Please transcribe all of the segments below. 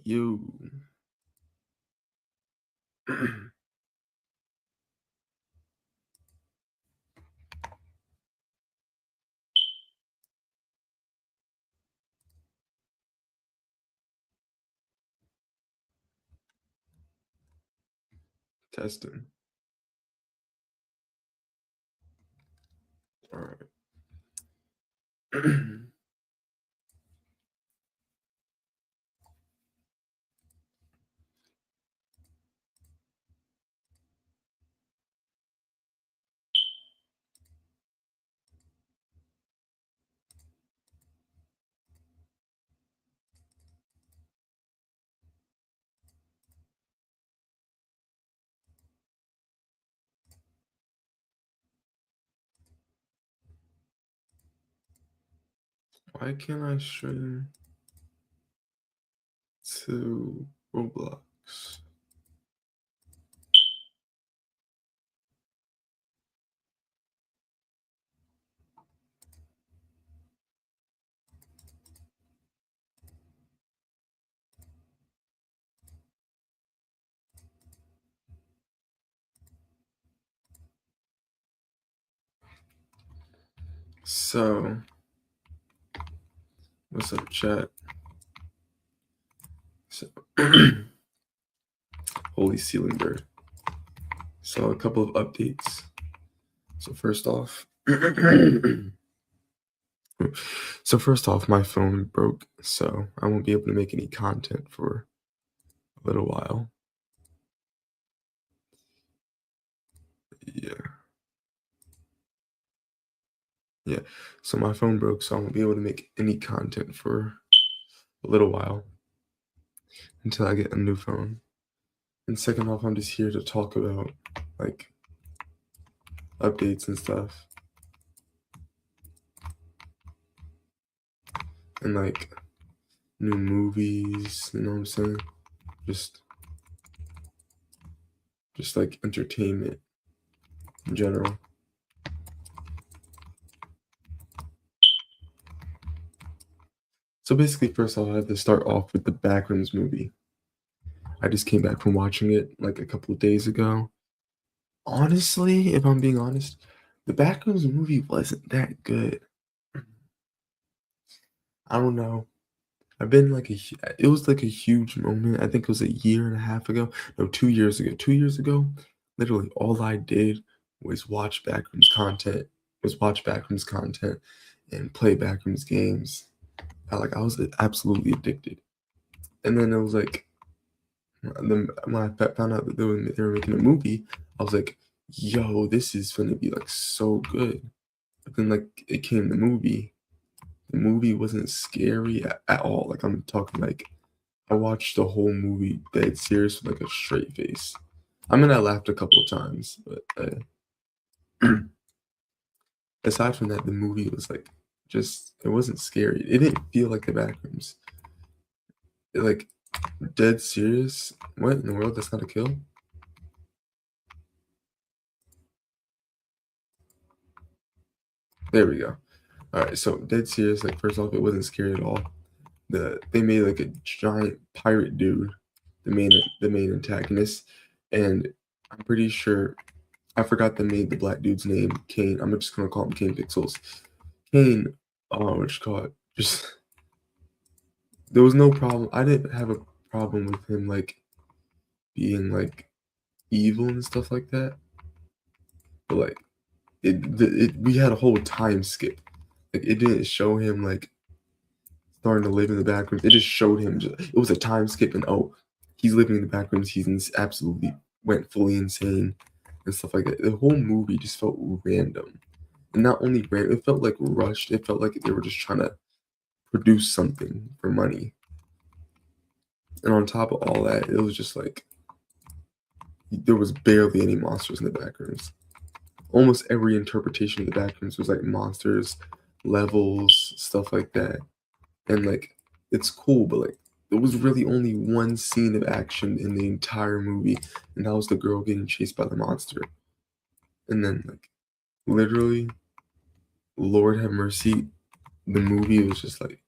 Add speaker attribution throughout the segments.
Speaker 1: You. Testing. All right. Why can't I stream to Roblox? So, what's up, chat? So, holy ceiling bird. So, a couple of updates. So, first off, my phone broke, so I won't be able to make any content for a little while. Yeah. Yeah. So, my phone broke, so I won't be able to make any content for a little while until I get a new phone. And second off, I'm just here to talk about like updates and stuff. And like new movies, you know what I'm saying? Just like entertainment in general. So basically, first off, I have to start off with the Backrooms movie. I just came back from watching it like a couple of days ago. Honestly, if I'm being honest, the Backrooms movie wasn't that good. I don't know. I've been like it was like a huge moment. I think it was a year and a half ago. No, 2 years ago. 2 years ago, literally all I did was watch Backrooms content and play Backrooms games. I was absolutely addicted. And then it was like when I found out that they were making a movie, I was like, yo, this is gonna be like so good. But then like it came the movie. The movie wasn't scary at all. Like I'm talking like I watched the whole movie dead serious with like a straight face. I mean, I laughed a couple of times, but aside from that, the movie was like just it wasn't scary. It didn't feel like the Backrooms. Like dead serious. What in the world? That's not a kill. There we go. All right, so dead serious. Like first off, it wasn't scary at all. They made like a giant pirate dude, the main antagonist, and I'm pretty sure I forgot they made the black dude's name, Kane. I'm just gonna call him Kane Pixels. Kane, what you call it? Just there was no problem. I didn't have a problem with him like being like evil and stuff like that. But like we had a whole time skip. Like it didn't show him like starting to live in the back rooms. It just showed him. It was a time skip, and oh, he's living in the back rooms. Absolutely went fully insane and stuff like that. The whole movie just felt random, and not only random, it felt like rushed. It felt like they were just trying to produce something for money. And on top of all that, it was just like there was barely any monsters in the back rooms. Almost every interpretation of the back rooms was like monsters, levels, stuff like that. And like it's cool, but like there was really only one scene of action in the entire movie, and that was the girl getting chased by the monster. And then like literally, Lord have mercy, the movie was just like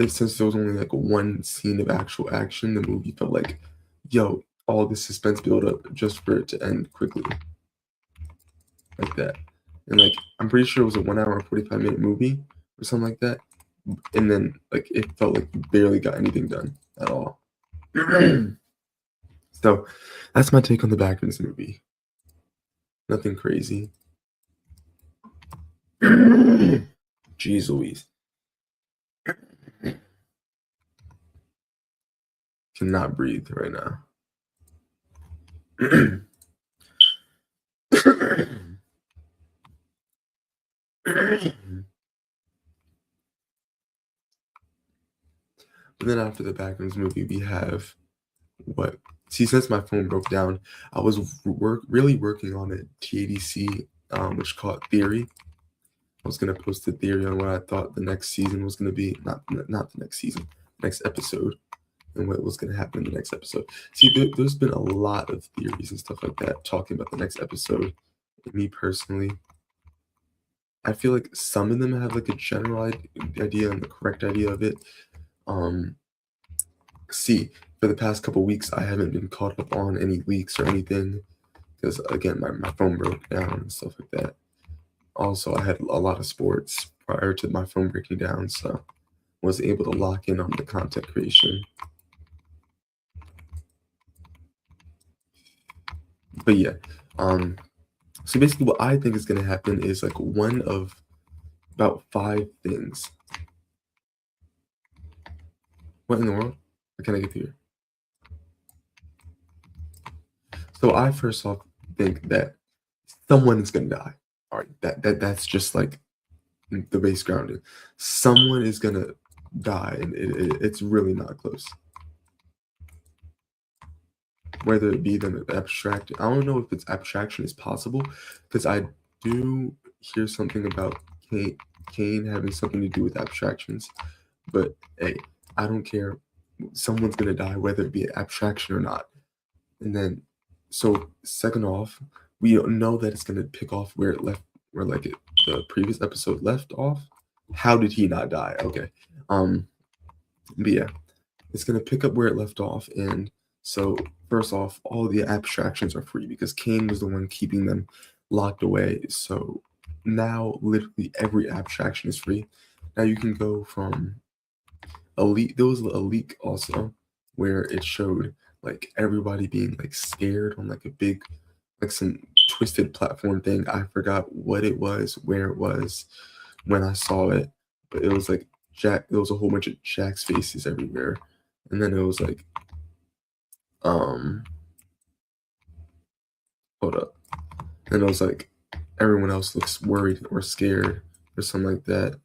Speaker 1: since there was only like one scene of actual action, the movie felt like, yo, all this suspense build up just for it to end quickly like that. And like I'm pretty sure it was a 1 hour and 45-minute movie or something like that. And then like it felt like you barely got anything done at all. So that's my take on the Backrooms movie. Nothing crazy. Jeez Louise. Cannot breathe right now. But then after the Backrooms movie, we have what? See, since my phone broke down, I was really working on a TADC, which called Theory. I was gonna post a theory on what I thought the next season was gonna be, not the next season, next episode, and what was gonna happen in the next episode. See, there's been a lot of theories and stuff like that talking about the next episode. And me personally, I feel like some of them have like a general idea and the correct idea of it. See, for the past couple weeks, I haven't been caught up on any leaks or anything because again, my phone broke down and stuff like that. Also, I had a lot of sports prior to my phone breaking down, so was able to lock in on the content creation. But yeah, so basically what I think is going to happen is like one of about 5 things. What in the world? How can I get here? So I first off think that someone is going to die. All right, that's just like the base grounding. Someone is going to die, and it's really not close. Whether it be them abstract, I don't know if it's abstraction is possible, because I do hear something about Kane having something to do with abstractions. But hey, I don't care. Someone's gonna die, whether it be an abstraction or not. And then, so second off, we know that it's gonna pick off where it left, where like the previous episode left off. How did he not die? Okay, but yeah, it's gonna pick up where it left off, and so first off, all the abstractions are free because Kane was the one keeping them locked away. So now literally every abstraction is free. Now you can go from a leak. There was a leak also where it showed like everybody being like scared on like a big, like some twisted platform thing. I forgot what it was, where it was when I saw it, but it was like Jack. There was a whole bunch of Jack's faces everywhere, and then it was like, hold up, and it was like everyone else looks worried or scared or something like that.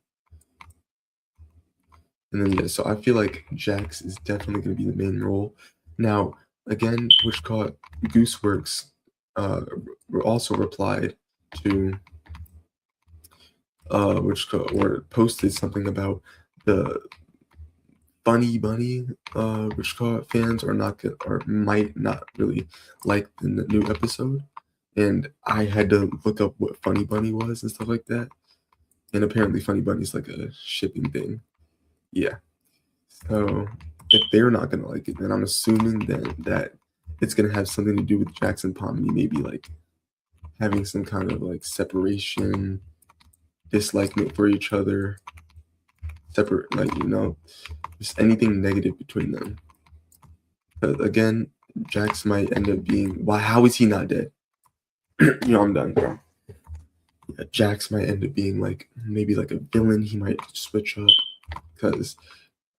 Speaker 1: And then yeah, so I feel like Jax is definitely going to be the main role. Now, again, which caught Gooseworks also replied to or posted something about the Bunny Bunny, which caught fans are not good or might not really like in the new episode. And I had to look up what Funny Bunny was and stuff like that. And apparently Funny Bunny is like a shipping thing. Yeah. So if they're not gonna like it, then I'm assuming that it's gonna have something to do with Jackson Pomni, maybe like having some kind of like separation, disliking for each other, separate, like just anything negative between them. But again, Jax might end up being how is he not dead? I'm done, bro. Yeah, Jax might end up being like maybe like a villain. He might switch up because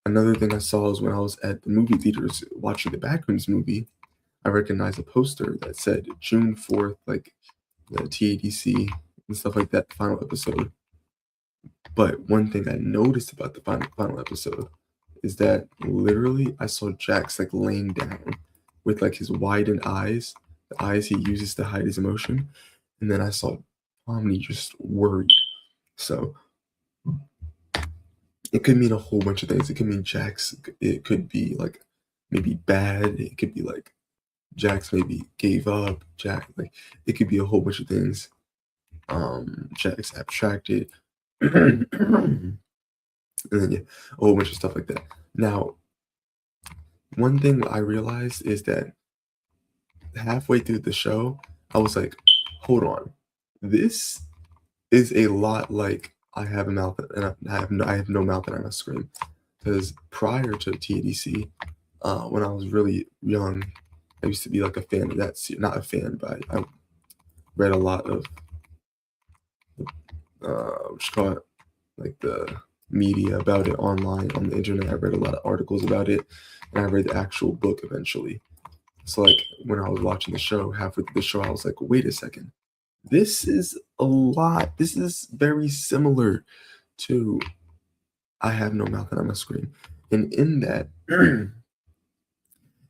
Speaker 1: another thing I saw is when I was at the movie theaters watching the Backrooms movie, I recognized a poster that said June 4th, like the TADC and stuff like that, final episode. But one thing I noticed about the final episode is that literally I saw Jax like laying down with like his widened eyes, the eyes he uses to hide his emotion. And then I saw Omni just worried. So it could mean a whole bunch of things. It could mean Jax, it could be like maybe bad. It could be like Jax maybe gave up. Like it could be a whole bunch of things. Jax abstracted. and then yeah, a whole bunch of stuff like that. Now, one thing I realized is that halfway through the show, I was like, hold on, this is a lot like I have a mouth and I have no mouth and I must scream. Because prior to TADC, when I was really young, I used to be like a fan of that. Not a fan, but I read a lot of what you call it, like the media about it online on the internet. I read a lot of articles about it, and I read the actual book eventually. So like when I was watching the show, halfway through the show, I was like, wait a second, this is a lot. This is very similar to I Have No Mouth and I Must Scream, and in that,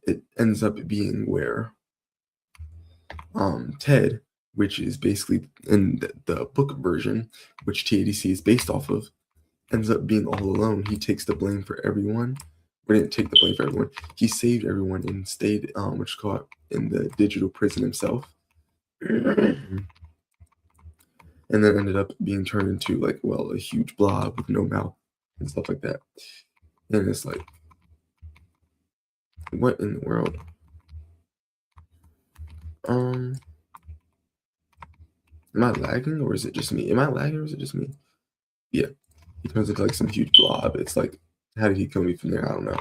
Speaker 1: it ends up being where Ted, which is basically in the book version, which TADC is based off of, ends up being all alone. He takes the blame for everyone. We didn't take the blame for everyone. He saved everyone and stayed, which is called in the digital prison himself. And then ended up being turned into like, well, a huge blob with no mouth and stuff like that. And it's like, what in the world? Am I lagging or is it just me? Am I lagging or is it just me? Yeah. He turns into like some huge blob. It's like, how did he kill me from there? I don't know.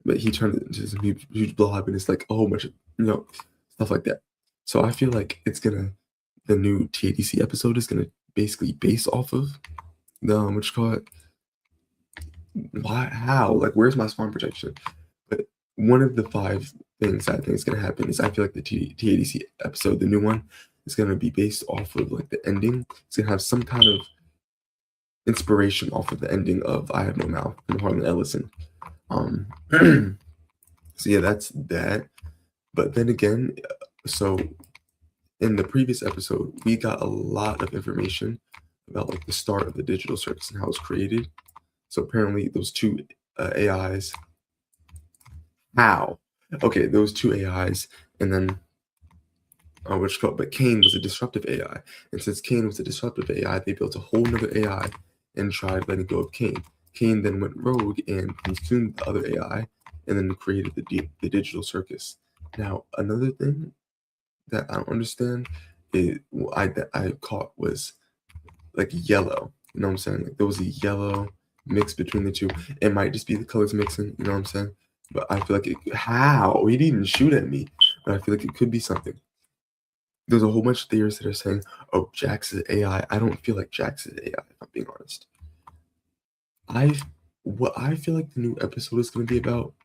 Speaker 1: But he turned it into some huge blob, and it's like a whole bunch of stuff like that. So I feel like the new TADC episode is gonna basically base off of the what you call it. Why? How? Like, where's my spawn protection? But one of the 5 things I think is gonna happen is I feel like the TADC episode, the new one, is gonna be based off of like the ending. It's gonna have some kind of inspiration off of the ending of I Have No Mouth from Harlan Ellison. So yeah, that's that. But then again, so in the previous episode, we got a lot of information about like the start of the digital circus and how it's created. So apparently those 2 AIs. How? Okay, those 2 AIs, and then which called, but Kane was a disruptive AI, and since Kane was a disruptive AI, they built a whole nother AI and tried letting go of Kane. Kane then went rogue and consumed the other AI, and then created the digital circus. Now, another thing that I don't understand is that I caught was like yellow. You know what I'm saying? Like there was a yellow mix between the 2. It might just be the colors mixing. You know what I'm saying? But I feel like how he didn't even shoot at me, but I feel like it could be something. There's a whole bunch of theories that are saying, "Oh, Jax is AI." I don't feel like Jax is AI. If I'm being honest, what I feel like the new episode is going to be about.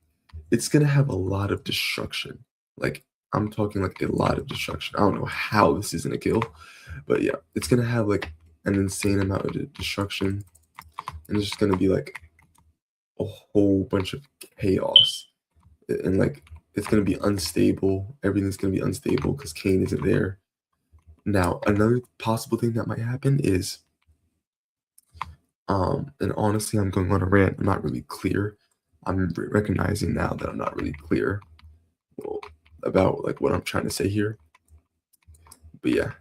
Speaker 1: It's going to have a lot of destruction. Like I'm talking like a lot of destruction. I don't know how this isn't a kill, but yeah, it's going to have like an insane amount of destruction, and it's just going to be like a whole bunch of chaos, and like it's going to be unstable. Everything's going to be unstable because Kane isn't there. Now, another possible thing that might happen is, and honestly, I'm going on a rant. I'm not really clear. I'm recognizing now that I'm not really clear about like what I'm trying to say here. But yeah,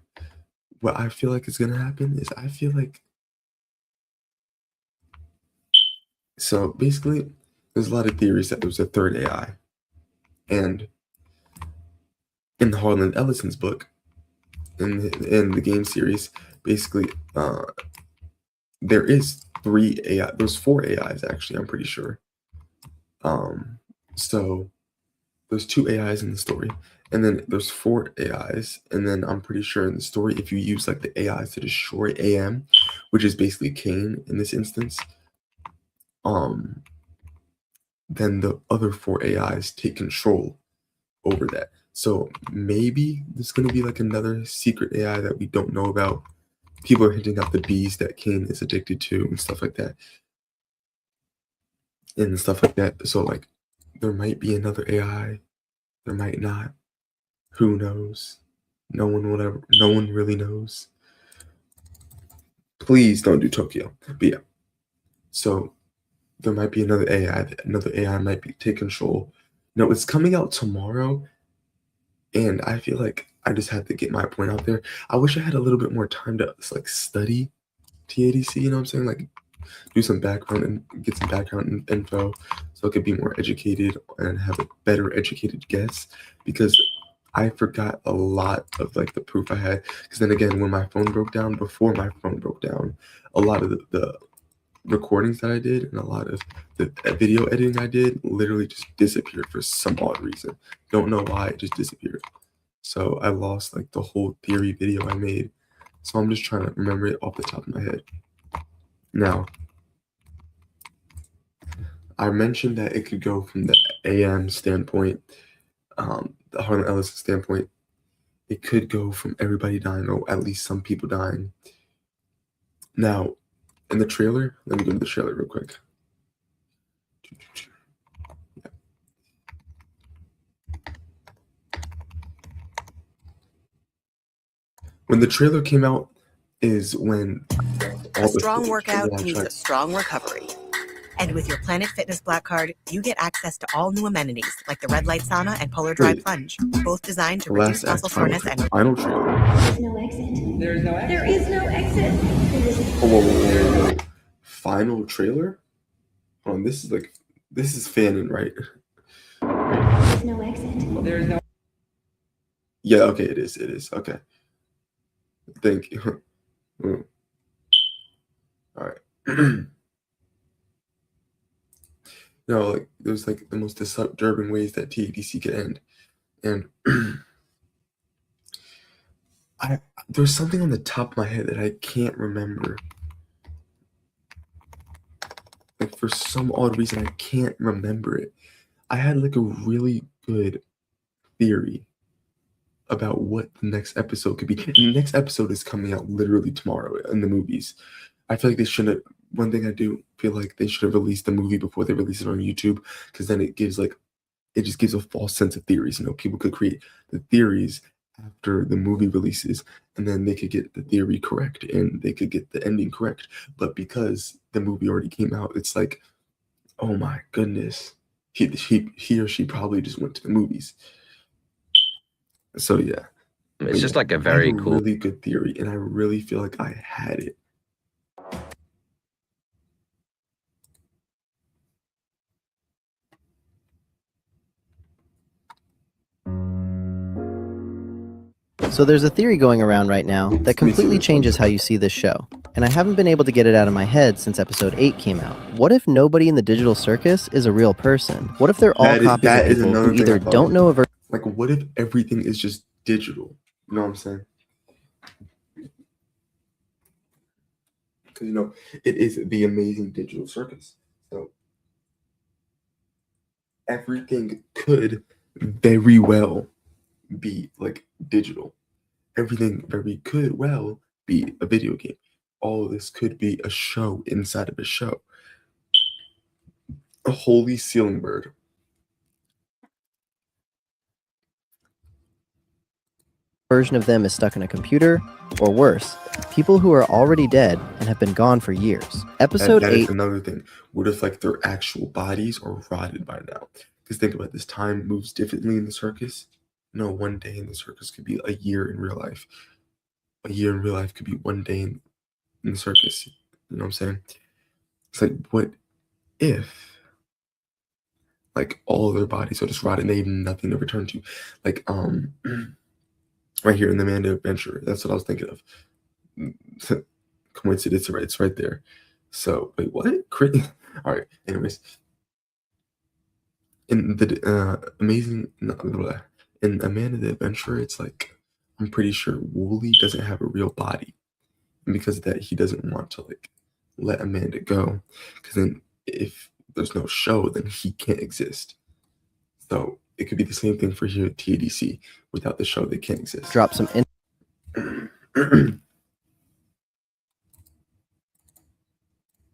Speaker 1: what I feel like is gonna happen is I feel like so basically there's a lot of theories that there was a 3rd AI, and in the Harlan Ellison's book, in the game series, basically there is 3 AI. There's 4 AIs actually. I'm pretty sure. So there's 2 AIs in the story, and then there's 4 AIs, and then I'm pretty sure in the story, if you use like the AIs to destroy AM, which is basically Kane in this instance, then the other 4 AIs take control over that. So maybe there's gonna be like another secret AI that we don't know about. People are hinting at the bees that Kane is addicted to and stuff like that. And stuff like that. So like there might be another AI, there might not. Who knows? No one really knows. Please don't do Tokyo. But yeah. So there might be another AI. Another AI might be take control. No, it's coming out tomorrow, and I feel like I just had to get my point out there. I wish I had a little bit more time to like study TADC. You know what I'm saying? Like do some background and get some background info so I could be more educated and have a better educated guess, because I forgot a lot of like the proof I had. Because then again, when my phone broke down, before my phone broke down, a lot of the recordings that I did and a lot of the video editing I did literally just disappeared for some odd reason. Don't know why, it just disappeared. So I lost like the whole theory video I made. So I'm just trying to remember it off the top of my head. Now, I mentioned that it could go from the AM standpoint, the Harlan Ellison standpoint. It could go from everybody dying, or at least some people dying. Now, in the trailer, let me go to the trailer real quick. When the trailer came out is when
Speaker 2: A strong workout means a strong recovery. And with your Planet Fitness Black Card, you get access to all new amenities like the Red Light Sauna and Polar Dry Plunge, both designed to reduce muscle soreness and...
Speaker 1: Final trailer.
Speaker 3: There's no exit. There is no exit. There is no exit.
Speaker 1: Whoa. Final trailer? Hold on, this is fanon, right?
Speaker 3: There's no exit.
Speaker 4: There is no.
Speaker 1: Yeah, okay, it is. Okay. Thank you. All right. No, like there's like the most disturbing ways that TADC could end, and there's something on the top of my head that I can't remember. Like for some odd reason, I can't remember it. I had like a really good theory about what the next episode could be. The next episode is coming out literally tomorrow in the movies. I feel like they shouldn't. One thing I do feel like they should have released the movie before they release it on YouTube, because then it just gives a false sense of theories. You know, people could create the theories after the movie releases, and then they could get the theory correct and they could get the ending correct. But because the movie already came out, it's like, oh my goodness, he or she probably just went to the movies. So yeah,
Speaker 5: it's just like a very cool,
Speaker 1: really good theory, and I really feel like I had it.
Speaker 6: So there's a theory going around right now that completely changes how you see this show, and I haven't been able to get it out of my head since episode 8 came out. What if nobody in the digital circus is a real person? What if they're all copies of people who either don't know a
Speaker 1: like, what if everything is just digital? You know what I'm saying? Because, you know, it is the amazing digital circus. So everything could very well be like digital. Everything could well be a video game. All of this could be a show inside of a show. A holy ceiling bird.
Speaker 6: version of them is stuck in a computer, or worse, people who are already dead and have been gone for years. Episode 8
Speaker 1: is another thing. What if like their actual bodies are rotted by now? Because think about this, time moves differently in the circus. No, one day in the circus could be a year in real life. A year in real life could be one day in the circus. You know what I'm saying? It's like, what if like all their bodies are just rotted and they have nothing to return to? Like right here in the Amanda Adventure. That's what I was thinking of. Coincidence, right? It's right there. So wait, what? All right. Anyways, in the in Amanda the Adventurer, it's like I'm pretty sure Wooly doesn't have a real body, and because of that, he doesn't want to like let Amanda go, because then if there's no show, then he can't exist. So it could be the same thing for here at TADC. Without the show, they can't exist.
Speaker 6: Drop some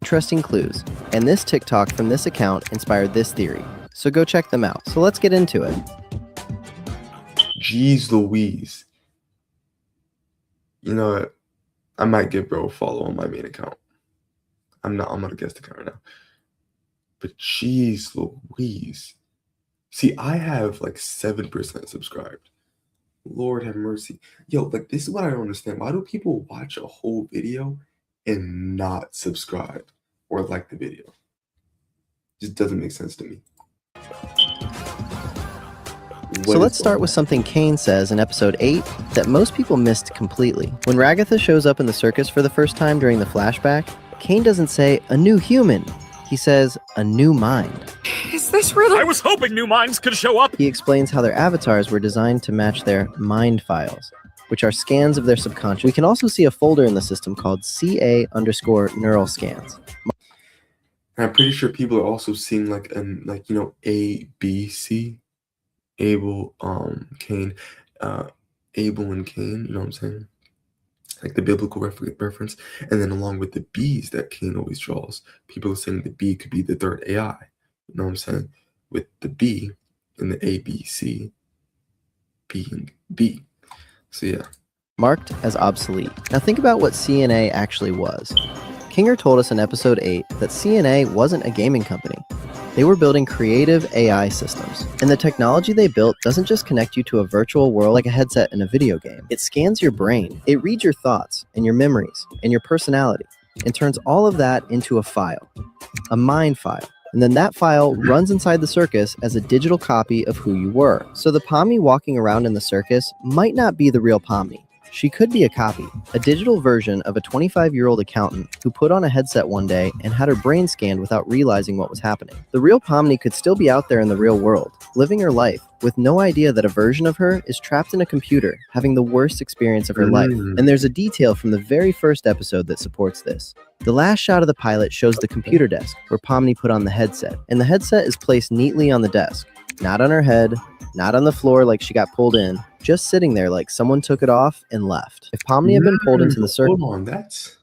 Speaker 6: interesting clues, and this TikTok from this account inspired this theory. So go check them out. So let's get into it.
Speaker 1: Jeez Louise. You know what? I might give bro a follow on my main account. I'm gonna guest account right now. But jeez Louise. See, I have like 7% subscribed. Lord have mercy. Yo, like this is what I don't understand. Why do people watch a whole video and not subscribe? or like the video. Just doesn't make sense to me.
Speaker 6: So let's start with something Kane says in episode 8 that most people missed completely. When Ragatha shows up in the circus for the first time during the flashback, Kane doesn't say, "a new human." He says, "a new mind."
Speaker 4: Is this really? I was hoping new minds could show up.
Speaker 6: He explains how their avatars were designed to match their mind files, which are scans of their subconscious. We can also see a folder in the system called CA_neural scans.
Speaker 1: I'm pretty sure people are also seeing like ABC, Abel, Cain, Abel and Cain, you know what I'm saying? Like the biblical reference, and then along with the B's that Cain always draws, people are saying the B could be the third AI, you know what I'm saying? With the B and the ABC being B. So yeah.
Speaker 6: Marked as obsolete. Now think about what CNA actually was. Kinger told us in episode 8 that CNA wasn't a gaming company. They were building creative AI systems, and the technology they built doesn't just connect you to a virtual world like a headset in a video game. It scans your brain. It reads your thoughts and your memories and your personality and turns all of that into a file, a mind file. And then that file runs inside the circus as a digital copy of who you were. So the Pomni walking around in the circus might not be the real Pomni. She could be a copy, a digital version of a 25-year-old accountant who put on a headset one day and had her brain scanned without realizing what was happening. The real Pomni could still be out there in the real world, living her life, with no idea that a version of her is trapped in a computer, having the worst experience of her life. And there's a detail from the very first episode that supports this. The last shot of the pilot shows the computer desk, where Pomni put on the headset, and the headset is placed neatly on the desk. Not on her head, not on the floor like she got pulled in, just sitting there like someone took it off and left. If Pomni had been pulled into the circle...
Speaker 1: Hold on, that's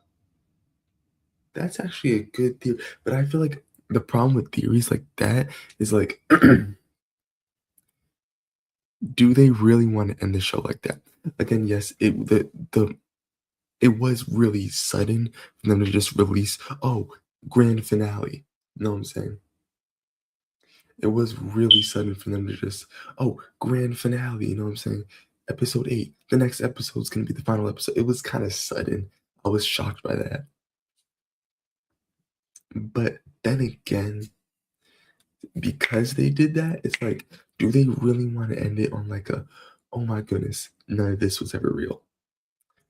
Speaker 1: actually a good theory. But I feel like the problem with theories like that is like, do they really want to end the show like that? Again, yes, it was really sudden for them to just release, grand finale. You know what I'm saying? It was really sudden for them to just, grand finale, you know what I'm saying? Episode 8, the next episode is going to be the final episode. It was kind of sudden. I was shocked by that. But then again, because they did that, it's like, do they really want to end it on like a, oh my goodness, none of this was ever real?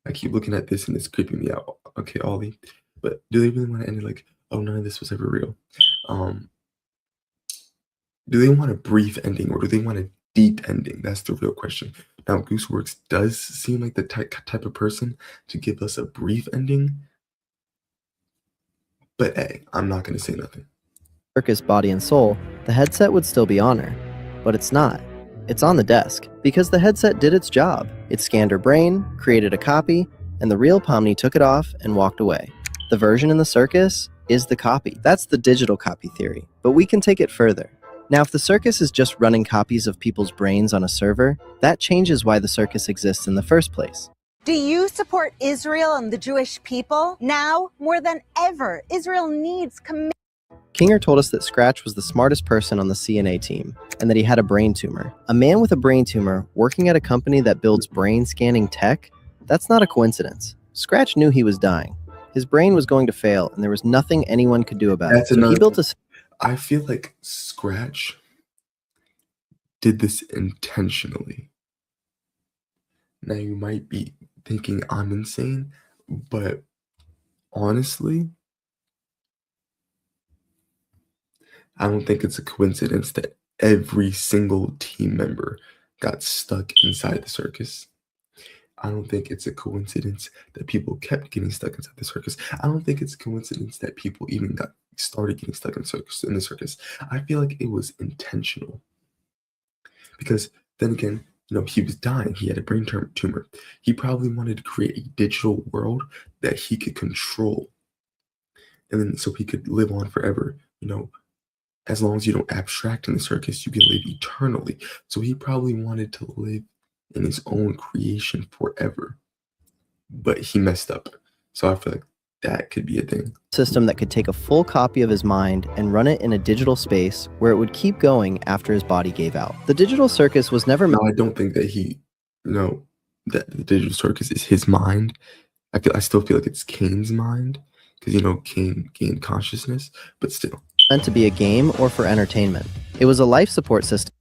Speaker 1: I keep looking at this and it's creeping me out. Okay, Ollie. But do they really want to end it like, oh, none of this was ever real? Do they want a brief ending or do they want a deep ending? That's the real question. Now, Gooseworks does seem like the type of person to give us a brief ending. But hey, I'm not going to say nothing.
Speaker 6: Circus body and soul, the headset would still be on her. But it's not. It's on the desk. Because the headset did its job. It scanned her brain, created a copy, and the real Pomni took it off and walked away. The version in the circus is the copy. That's the digital copy theory. But we can take it further. Now, if the circus is just running copies of people's brains on a server, that changes why the circus exists in the first place.
Speaker 7: Do you support Israel and the Jewish people? Now, more than ever, Israel needs commitment.
Speaker 6: Kinger told us that Scratch was the smartest person on the CNA team, and that he had a brain tumor. A man with a brain tumor working at a company that builds brain scanning tech? That's not a coincidence. Scratch knew he was dying. His brain was going to fail, and there was nothing anyone could do about it. So he built a...
Speaker 1: I feel like Scratch did this intentionally. Now you might be thinking I'm insane, but honestly, I don't think it's a coincidence that every single team member got stuck inside the circus. I don't think it's a coincidence that people kept getting stuck inside the circus. I don't think it's a coincidence that people even started getting stuck in the circus. I feel like it was intentional. Because then again, he was dying. He had a brain tumor. He probably wanted to create a digital world that he could control. And then so he could live on forever. As long as you don't abstract in the circus, you can live eternally. So he probably wanted to live in his own creation forever. But he messed up. So I feel like that could be a thing.
Speaker 6: System that could take a full copy of his mind and run it in a digital space where it would keep going after his body gave out. The digital circus was never...
Speaker 1: No, I don't think that that the digital circus is his mind. I still feel like it's Kane's mind. because Kane gained consciousness, but still.
Speaker 6: Meant to be a game or for entertainment. It was a life support system.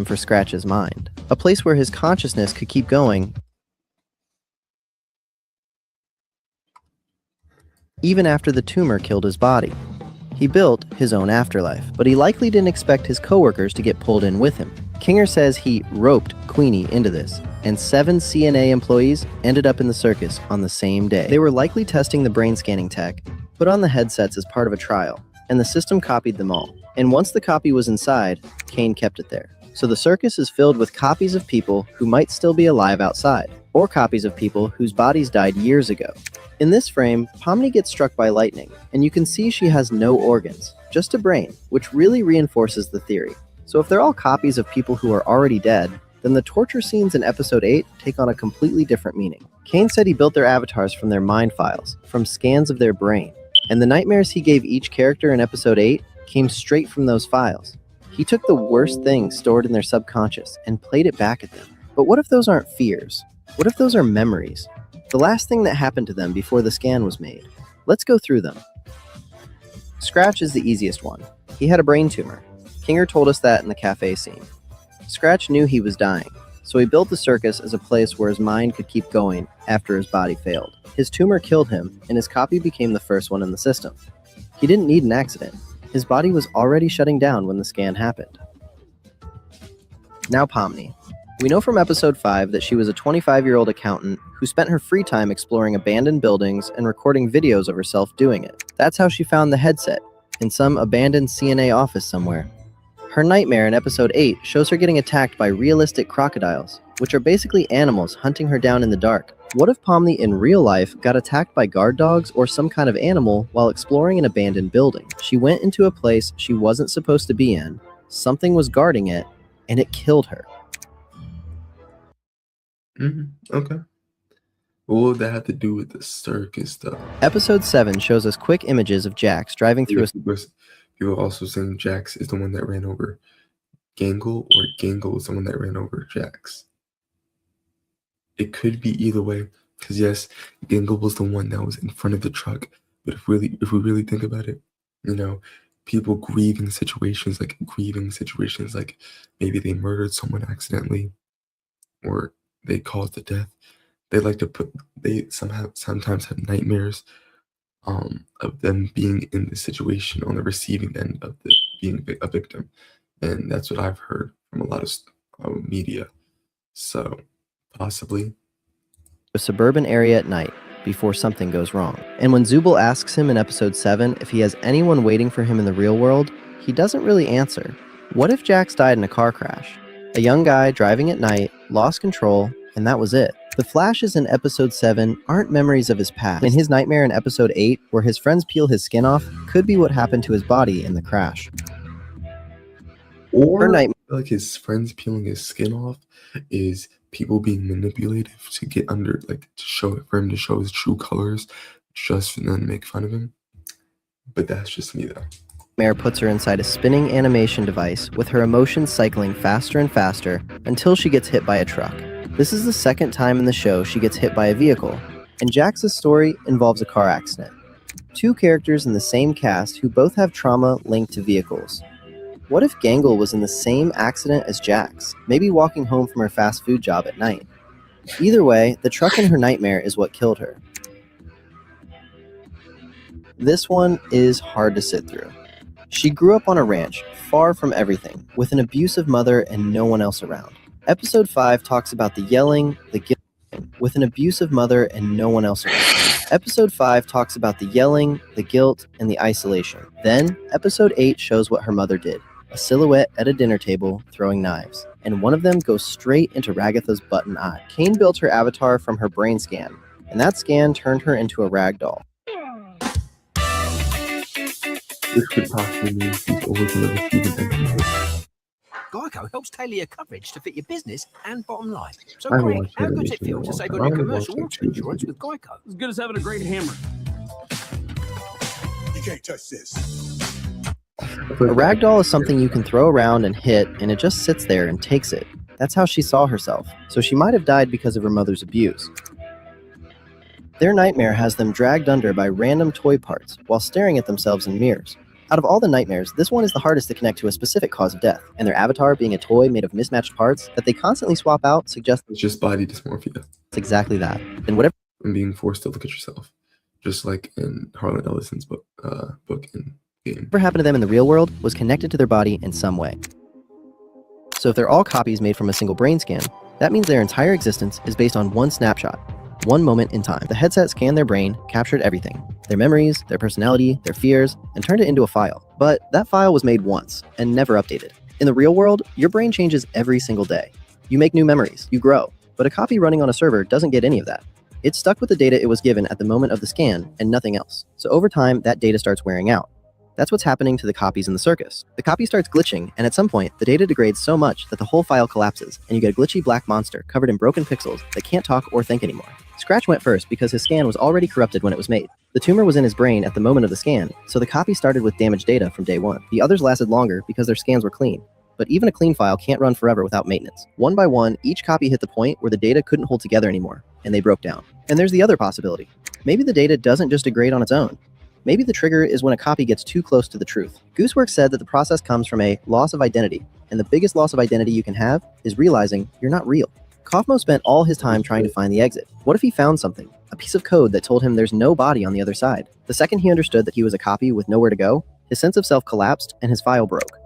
Speaker 6: For Scratch's mind, a place where his consciousness could keep going even after the tumor killed his body. He built his own afterlife, but he likely didn't expect his coworkers to get pulled in with him. Kinger says he roped Queenie into this, and 7 CNA employees ended up in the circus on the same day. They were likely testing the brain scanning tech put on the headsets as part of a trial, and the system copied them all. And once the copy was inside, Kane kept it there. So the circus is filled with copies of people who might still be alive outside, or copies of people whose bodies died years ago. In this frame, Pomni gets struck by lightning, and you can see she has no organs, just a brain, which really reinforces the theory. So if they're all copies of people who are already dead, then the torture scenes in episode 8 take on a completely different meaning. Kane said he built their avatars from their mind files, from scans of their brain, and the nightmares he gave each character in episode 8 came straight from those files. He took the worst things stored in their subconscious and played it back at them. But what if those aren't fears? What if those are memories? The last thing that happened to them before the scan was made. Let's go through them. Scratch is the easiest one. He had a brain tumor. Kinger told us that in the cafe scene. Scratch knew he was dying, so he built the circus as a place where his mind could keep going after his body failed. His tumor killed him, and his copy became the first one in the system. He didn't need an accident. His body was already shutting down when the scan happened. Now Pomni. We know from episode 5 that she was a 25-year-old accountant who spent her free time exploring abandoned buildings and recording videos of herself doing it. That's how she found the headset, in some abandoned CNA office somewhere. Her nightmare in episode 8 shows her getting attacked by realistic crocodiles, which are basically animals hunting her down in the dark. What if Pomni in real life got attacked by guard dogs or some kind of animal while exploring an abandoned building? She went into a place she wasn't supposed to be in, something was guarding it, and it killed her.
Speaker 1: Okay. What would that have to do with the circus, though?
Speaker 6: Episode 7 shows us quick images of Jax driving through
Speaker 1: People also saying Jax is the one that ran over Gangle, or Gangle is the one that ran over Jax. It could be either way, because yes, Gangle was the one that was in front of the truck. But if we really think about it, people grieving situations like maybe they murdered someone accidentally, or they caused a death. They sometimes have nightmares of them being in the situation on the receiving end of being a victim, and that's what I've heard from a lot of media. So possibly
Speaker 6: a suburban area at night before something goes wrong. And when Zubul asks him in episode 7 if he has anyone waiting for him in the real world, he doesn't really answer. What if Jax died in a car crash? A young guy driving at night, lost control, and that was it. The flashes in episode 7 aren't memories of his past, and his nightmare in episode 8, where his friends peel his skin off, could be what happened to his body in the crash.
Speaker 1: Or like his friends peeling his skin off is people being manipulative to get under, for him to show his true colors, just for them to make fun of him. But that's just me, though.
Speaker 6: Mare puts her inside a spinning animation device with her emotions cycling faster and faster until she gets hit by a truck. This is the second time in the show she gets hit by a vehicle, and Jax's story involves a car accident. 2 characters in the same cast who both have trauma linked to vehicles. What if Gangle was in the same accident as Jax, maybe walking home from her fast food job at night? Either way, the truck in her nightmare is what killed her. This one is hard to sit through. She grew up on a ranch, far from everything, with an abusive mother and no one else around. Episode 5 talks about the yelling, the guilt, with an abusive mother and no one else around. Episode 5 talks about the yelling, the guilt, and the isolation. Then, episode 8 shows what her mother did. A silhouette at a dinner table throwing knives, and one of them goes straight into Ragatha's button eye. Kane built her avatar from her brain scan, and that scan turned her into a rag doll.
Speaker 1: This could possibly mean she's always going to receive an
Speaker 8: Geico helps tailor your coverage to fit your business and bottom line. So,
Speaker 1: I haven't
Speaker 8: Greg,
Speaker 1: watched
Speaker 8: how
Speaker 1: that
Speaker 8: good's it
Speaker 1: in a
Speaker 8: feel to
Speaker 1: long
Speaker 8: save
Speaker 1: time.
Speaker 8: on
Speaker 1: I
Speaker 8: your
Speaker 1: only
Speaker 8: commercial
Speaker 1: watched,
Speaker 8: auto
Speaker 1: like, 2
Speaker 8: insurance
Speaker 1: videos.
Speaker 8: with Geico?
Speaker 4: As good as having a great hammer.
Speaker 9: You can't touch this.
Speaker 6: A ragdoll is something you can throw around and hit, and it just sits there and takes it. That's how she saw herself, so she might have died because of her mother's abuse. Their nightmare has them dragged under by random toy parts while staring at themselves in mirrors. Out of all the nightmares, this one is the hardest to connect to a specific cause of death, and their avatar being a toy made of mismatched parts that they constantly swap out suggests
Speaker 1: It's just body dysmorphia
Speaker 6: it's exactly that. And whatever
Speaker 1: and being forced to look at yourself, just like in Harlan Ellison's book and game.
Speaker 6: happened to them in the real world was connected to their body in some way. So if they're all copies made from a single brain scan, that means their entire existence is based on one snapshot, one moment in time. The headset scanned their brain, captured everything, their memories, their personality, their fears, and turned it into a file. But that file was made once and never updated. In the real world, your brain changes every single day. You make new memories, you grow, but a copy running on a server doesn't get any of that. It's stuck with the data it was given at the moment of the scan and nothing else. So over time, that data starts wearing out. That's what's happening to the copies in the circus. The copy starts glitching, and at some point, the data degrades so much that the whole file collapses, and you get a glitchy black monster covered in broken pixels that can't talk or think anymore. Scratch went first because his scan was already corrupted when it was made. The tumor was in his brain at the moment of the scan, so the copy started with damaged data from day one. The others lasted longer because their scans were clean. But even a clean file can't run forever without maintenance. One by one, each copy hit the point where the data couldn't hold together anymore, and they broke down. And there's the other possibility. Maybe the data doesn't just degrade on its own. Maybe the trigger is when a copy gets too close to the truth. Gooseworks said that the process comes from a loss of identity, and the biggest loss of identity you can have is realizing you're not real. Kaufmo spent all his time trying to find the exit. What if he found something? A piece of code that told him there's no body on the other side. The second he understood that he was a copy with nowhere to go, his sense of self collapsed and his file broke.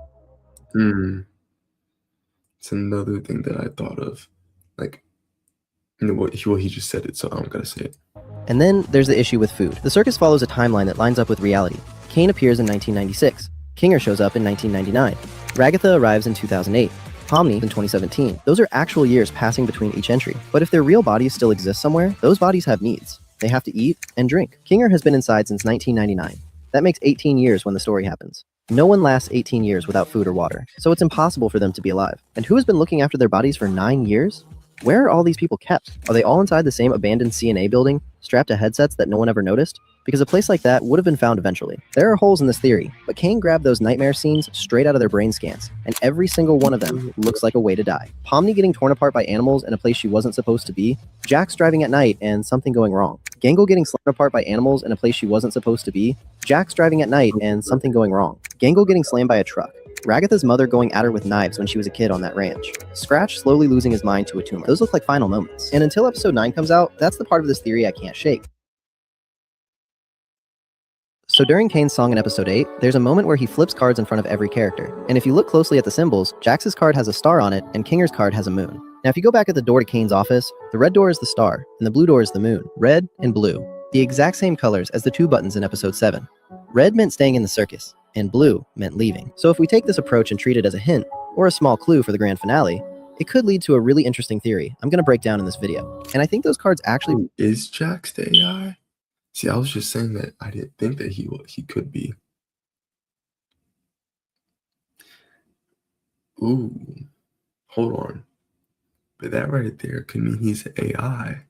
Speaker 1: It's another thing that I thought of. Like, what he just said it, so I'm gonna say it.
Speaker 6: And then there's the issue with food. The circus follows a timeline that lines up with reality. Kane appears in 1996. Kinger shows up in 1999. Ragatha arrives in 2008. Pomni in 2017. Those are actual years passing between each entry. But if their real bodies still exist somewhere, those bodies have needs. They have to eat and drink. Kinger has been inside since 1999. That makes 18 years when the story happens. No one lasts 18 years without food or water, so it's impossible for them to be alive. And who has been looking after their bodies for 9 years? Where are all these people kept? Are they all inside the same abandoned CNA building, strapped to headsets that no one ever noticed? Because a place like that would have been found eventually. There are holes in this theory, but Kane grabbed those nightmare scenes straight out of their brain scans, and every single one of them looks like a way to die. Pomni getting torn apart by animals in a place she wasn't supposed to be, Jax driving at night and something going wrong. Gangle getting slammed apart by animals in a place she wasn't supposed to be, Jax driving at night and something going wrong. Gangle getting slammed by a truck. Ragatha's mother going at her with knives when she was a kid on that ranch. Scratch slowly losing his mind to a tumor. Those look like final moments. And until episode 9 comes out, that's the part of this theory I can't shake. So during Kane's song in episode 8, there's a moment where he flips cards in front of every character. And if you look closely at the symbols, Jax's card has a star on it, and Kinger's card has a moon. Now if you go back at the door to Kane's office, the red door is the star, and the blue door is the moon. Red and blue. The exact same colors as the 2 buttons in episode 7. Red meant staying in the circus, and blue meant leaving. So if we take this approach and treat it as a hint, or a small clue for the grand finale, it could lead to a really interesting theory I'm going to break down in this video. And I think those cards actually...
Speaker 1: Is Jax the AI? See, I was just saying that I didn't think that he could be. Ooh, hold on. But that right there could mean he's an AI.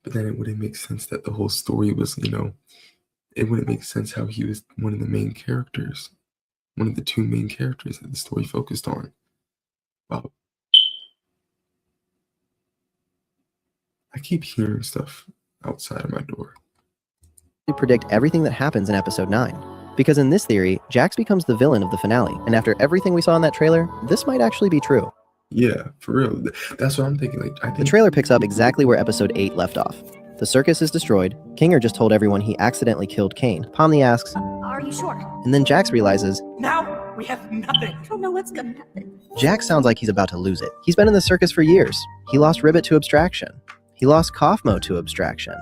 Speaker 1: But then it wouldn't make sense that the whole story was, it wouldn't make sense how he was one of the main characters. One of the 2 main characters that the story focused on. Wow. I keep hearing stuff outside of my door.
Speaker 6: Predict everything that happens in episode 9. Because in this theory, Jax becomes the villain of the finale. And after everything we saw in that trailer, this might actually be true.
Speaker 1: Yeah, for real. That's what I'm thinking.
Speaker 6: The trailer picks up exactly where episode 8 left off. The circus is destroyed. Kinger just told everyone he accidentally killed Kane. Pomni asks,
Speaker 3: Are you sure?
Speaker 6: And then Jax realizes,
Speaker 8: Now we have nothing.
Speaker 3: I don't know what's gonna happen.
Speaker 6: Jax sounds like he's about to lose it. He's been in the circus for years. He lost Ribbit to abstraction. He lost Kaufmo to abstraction.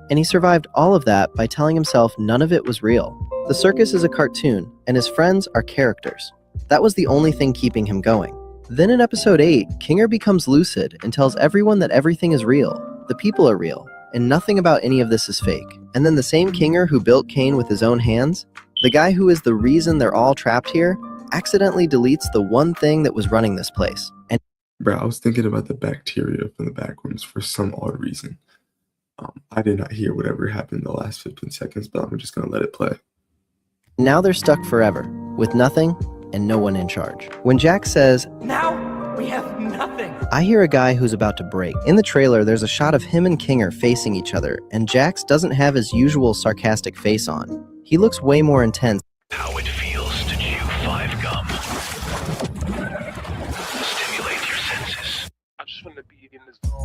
Speaker 6: And he survived all of that by telling himself none of it was real. The circus is a cartoon, and his friends are characters. That was the only thing keeping him going. Then in episode 8, Kinger becomes lucid and tells everyone that everything is real. The people are real, and nothing about any of this is fake. And then the same Kinger who built Kane with his own hands, the guy who is the reason they're all trapped here, accidentally deletes the one thing that was running this place. And
Speaker 1: Bro, I was thinking about the bacteria from the backrooms for some odd reason. I did not hear whatever happened in the last 15 seconds, but I'm just going to let it play.
Speaker 6: now they're stuck forever, with nothing and no one in charge. When Jax says,
Speaker 8: Now we have nothing.
Speaker 6: I hear a guy who's about to break. In the trailer, there's a shot of him and Kinger facing each other, and Jax doesn't have his usual sarcastic face on. He looks way more intense.
Speaker 9: How it feels to chew 5 gum. Stimulate your senses. I just want to be in this zone.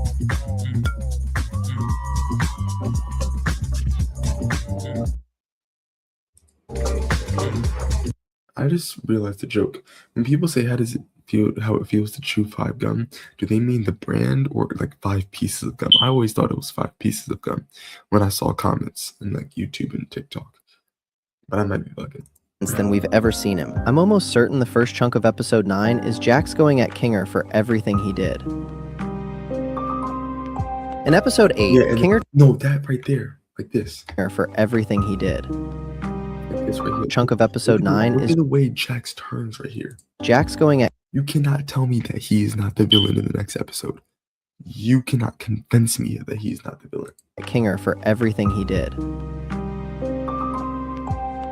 Speaker 1: I just realized a joke. When people say how does it feel, how it feels to chew 5 gum, do they mean the brand or like 5 pieces of gum? I always thought it was 5 pieces of gum when I saw comments in like YouTube and TikTok. But I might be bugging.
Speaker 6: Than we've ever seen him. I'm almost certain the first chunk of episode 9 is Jax going at Kinger for everything he did. In episode 8, Kinger
Speaker 1: no, that right there, like this.
Speaker 6: For everything he did.
Speaker 1: Like this right here.
Speaker 6: Chunk of episode 9
Speaker 1: look
Speaker 6: is
Speaker 1: at the way Jax turns right here.
Speaker 6: Jax going at
Speaker 1: You cannot tell me that he is not the villain in the next episode. You cannot convince me that he's not the villain.
Speaker 6: Kinger for everything he did.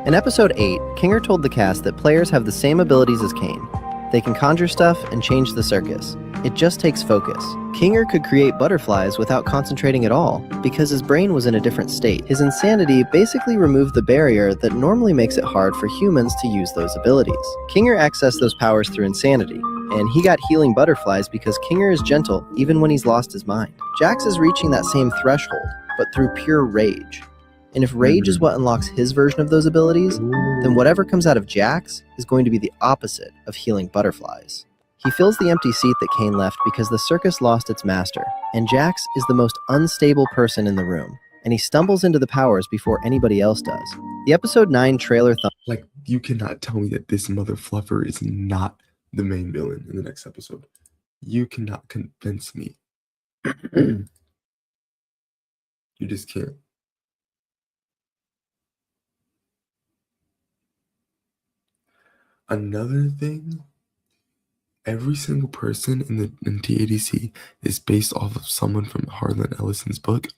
Speaker 6: In episode 8, Kinger told the cast that players have the same abilities as Kane. They can conjure stuff and change the circus. It just takes focus. Kinger could create butterflies without concentrating at all, because his brain was in a different state. His insanity basically removed the barrier that normally makes it hard for humans to use those abilities. Kinger accessed those powers through insanity, and he got healing butterflies because Kinger is gentle even when he's lost his mind. Jax is reaching that same threshold, but through pure rage. And if rage is what unlocks his version of those abilities, then whatever comes out of Jax is going to be the opposite of healing butterflies. He fills the empty seat that Kane left because the circus lost its master, and Jax is the most unstable person in the room, and he stumbles into the powers before anybody else does. The episode 9 trailer
Speaker 1: Like, you cannot tell me that this mother fluffer is not the main villain in the next episode. You cannot convince me. You just can't. Another thing, every single person in TADC is based off of someone from Harlan Ellison's book,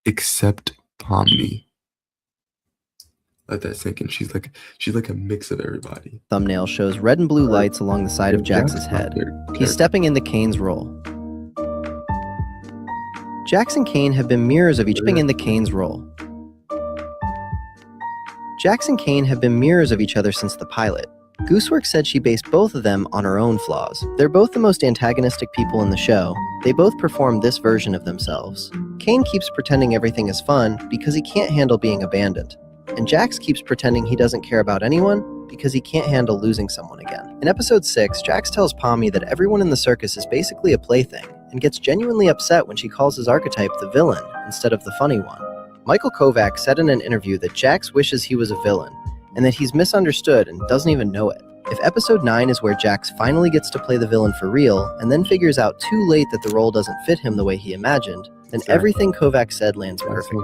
Speaker 1: except Pomni. Let that sink in. She's like a mix of everybody.
Speaker 6: thumbnail shows red and blue lights along the side of Jax's head. He's stepping into Kane's role. Jax and Kane have been mirrors of each other into Kane's role. Jax and Kane have been mirrors of each other since the pilot. Gooseworks said she based both of them on her own flaws. They're both the most antagonistic people in the show. They both perform this version of themselves. Kane keeps pretending everything is fun because he can't handle being abandoned. And Jax keeps pretending he doesn't care about anyone because he can't handle losing someone again. In episode 6, Jax tells Pomni that everyone in the circus is basically a plaything, and gets genuinely upset when she calls his archetype the villain instead of the funny one. Michael Kovac said in an interview that Jax wishes he was a villain, and that he's misunderstood and doesn't even know it. If episode 9 is where Jax finally gets to play the villain for real, and then figures out too late that the role doesn't fit him the way he imagined, then everything Kovac said lands perfectly.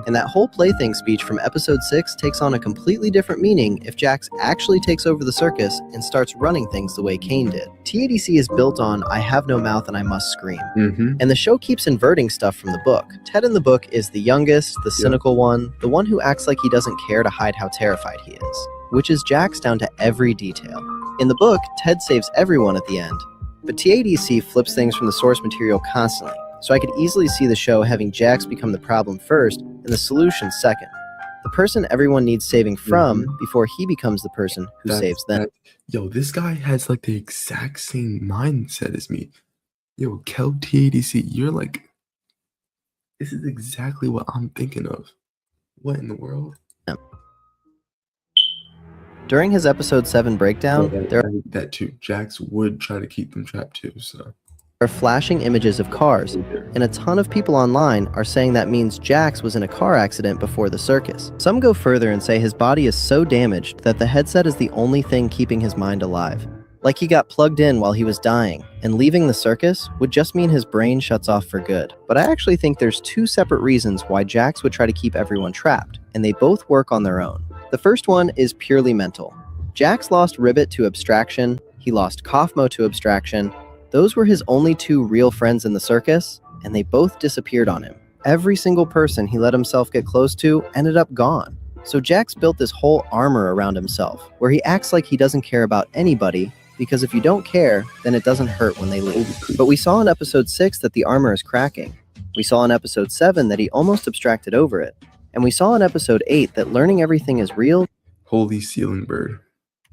Speaker 6: And that whole plaything speech from episode 6 takes on a completely different meaning if Jax actually takes over the circus and starts running things the way Kane did. TADC is built on I have no mouth and I must scream. And the show keeps inverting stuff from the book. Ted in the book is the youngest, the cynical one, the one who acts like he doesn't care to hide how terrified he is, which is Jax down to every detail. In the book, Ted saves everyone at the end, but TADC flips things from the source material constantly, so I could easily see the show having Jax become the problem first and the solution second. The person everyone needs saving from before he becomes the person who saves them.
Speaker 1: Yo, this guy has like the exact same mindset as me. Yo, Kel TADC, you're like, this is exactly what I'm thinking of. What in the world?
Speaker 6: During his episode 7 breakdown, there
Speaker 1: that too. Jax would try to keep them trapped too, so.
Speaker 6: Are flashing images of cars, and a ton of people online are saying that means Jax was in a car accident before the circus. Some go further and say his body is so damaged that the headset is the only thing keeping his mind alive. Like he got plugged in while he was dying, and leaving the circus would just mean his brain shuts off for good. But I actually think there's 2 separate reasons why Jax would try to keep everyone trapped, and they both work on their own. The first one is purely mental. Jax lost Ribbit to abstraction, he lost Kaufmo to abstraction. Those were his only 2 real friends in the circus, and they both disappeared on him. Every single person he let himself get close to ended up gone. So Jax built this whole armor around himself, where he acts like he doesn't care about anybody, because if you don't care, then it doesn't hurt when they leave. But we saw in episode 6 that the armor is cracking. We saw in episode 7 that he almost abstracted over it. And we saw in episode 8 that learning everything is real
Speaker 1: Holy ceiling bird.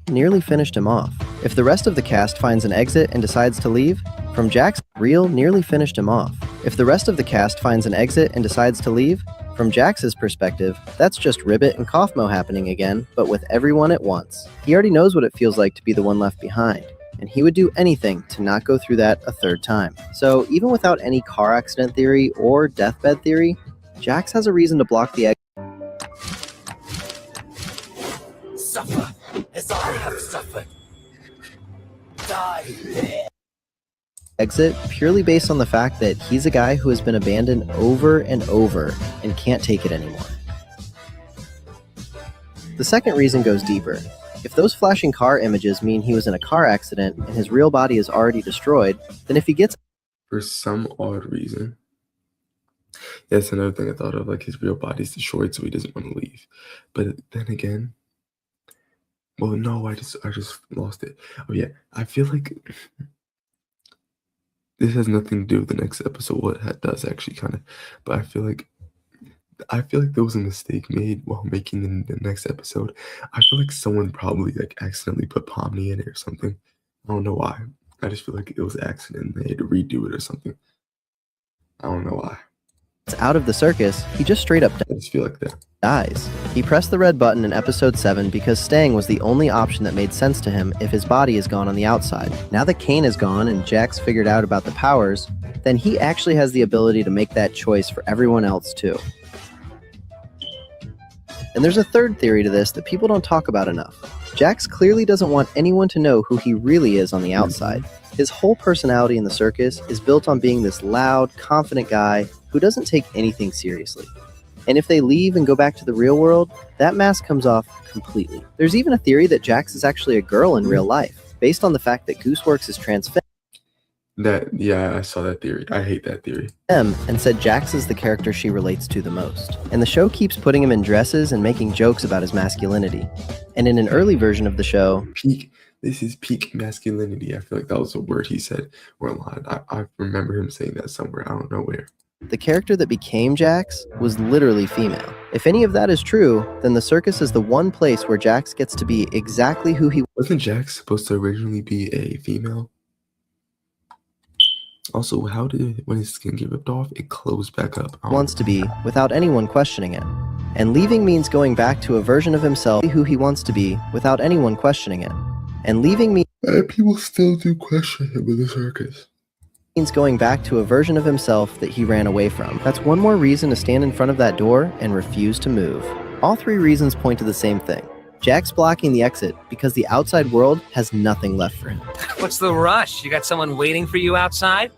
Speaker 6: nearly finished him off. If the rest of the cast finds an exit and decides to leave, from Jack's real nearly finished him off. If the rest of the cast finds an exit and decides to leave, from Jax's perspective, that's just Ribbit and Kaufmo happening again, but with everyone at once. He already knows what it feels like to be the one left behind, and he would do anything to not go through that a 3rd time. So even without any car accident theory or deathbed theory, Jax has a reason to block the exit.
Speaker 8: Suffer as I have suffered. Die.
Speaker 6: Exit purely based on the fact that he's a guy who has been abandoned over and over and can't take it anymore. The second reason goes deeper. If those flashing car images mean he was in a car accident and his real body is already destroyed, then if he gets
Speaker 1: For some odd reason. That's another thing I thought of, like his real body's destroyed, so he doesn't want to leave. But then again, well, no, I just lost it. Oh yeah, I feel like this has nothing to do with the next episode. Well, it does actually kind of, but I feel like there was a mistake made while making the next episode. I feel like someone probably like accidentally put Pomni in it or something. I don't know why. I just feel like it was an accident. They had to redo it or something. I don't know why.
Speaker 6: out of the circus, he just straight up
Speaker 1: I just feel like that.
Speaker 6: dies. He pressed the red button in episode 7 because staying was the only option that made sense to him if his body is gone on the outside. Now that Kane is gone and Jax figured out about the powers, then he actually has the ability to make that choice for everyone else too. And there's a third theory to this that people don't talk about enough. Jax clearly doesn't want anyone to know who he really is on the outside. His whole personality in the circus is built on being this loud, confident guy who doesn't take anything seriously. And if they leave and go back to the real world, that mask comes off completely. There's even a theory that Jax is actually a girl in real life, based on the fact that Gooseworks is transfem
Speaker 1: Yeah, I saw that theory. I hate that theory.
Speaker 6: and said Jax is the character she relates to the most. And the show keeps putting him in dresses and making jokes about his masculinity. And in an early version of the show,
Speaker 1: This is peak masculinity. I feel like that was a word he said or a line. I remember him saying that somewhere. I don't know where.
Speaker 6: the character that became Jax was literally female. If any of that is true, then the circus is the one place where Jax gets to be exactly who he
Speaker 1: Wasn't Jax supposed to originally be a female? Also, how did when his skin get ripped off, it closed back up? I don't
Speaker 6: wants to be without anyone questioning it. And leaving means going back to a version of himself who he wants to be without anyone questioning it. And leaving
Speaker 1: know. People still do question him in the circus.
Speaker 6: means going back to a version of himself that he ran away from. That's one more reason to stand in front of that door and refuse to move. All three reasons point to the same thing. Jax blocking the exit because the outside world has nothing left for him.
Speaker 8: What's the rush? You got someone waiting for you outside?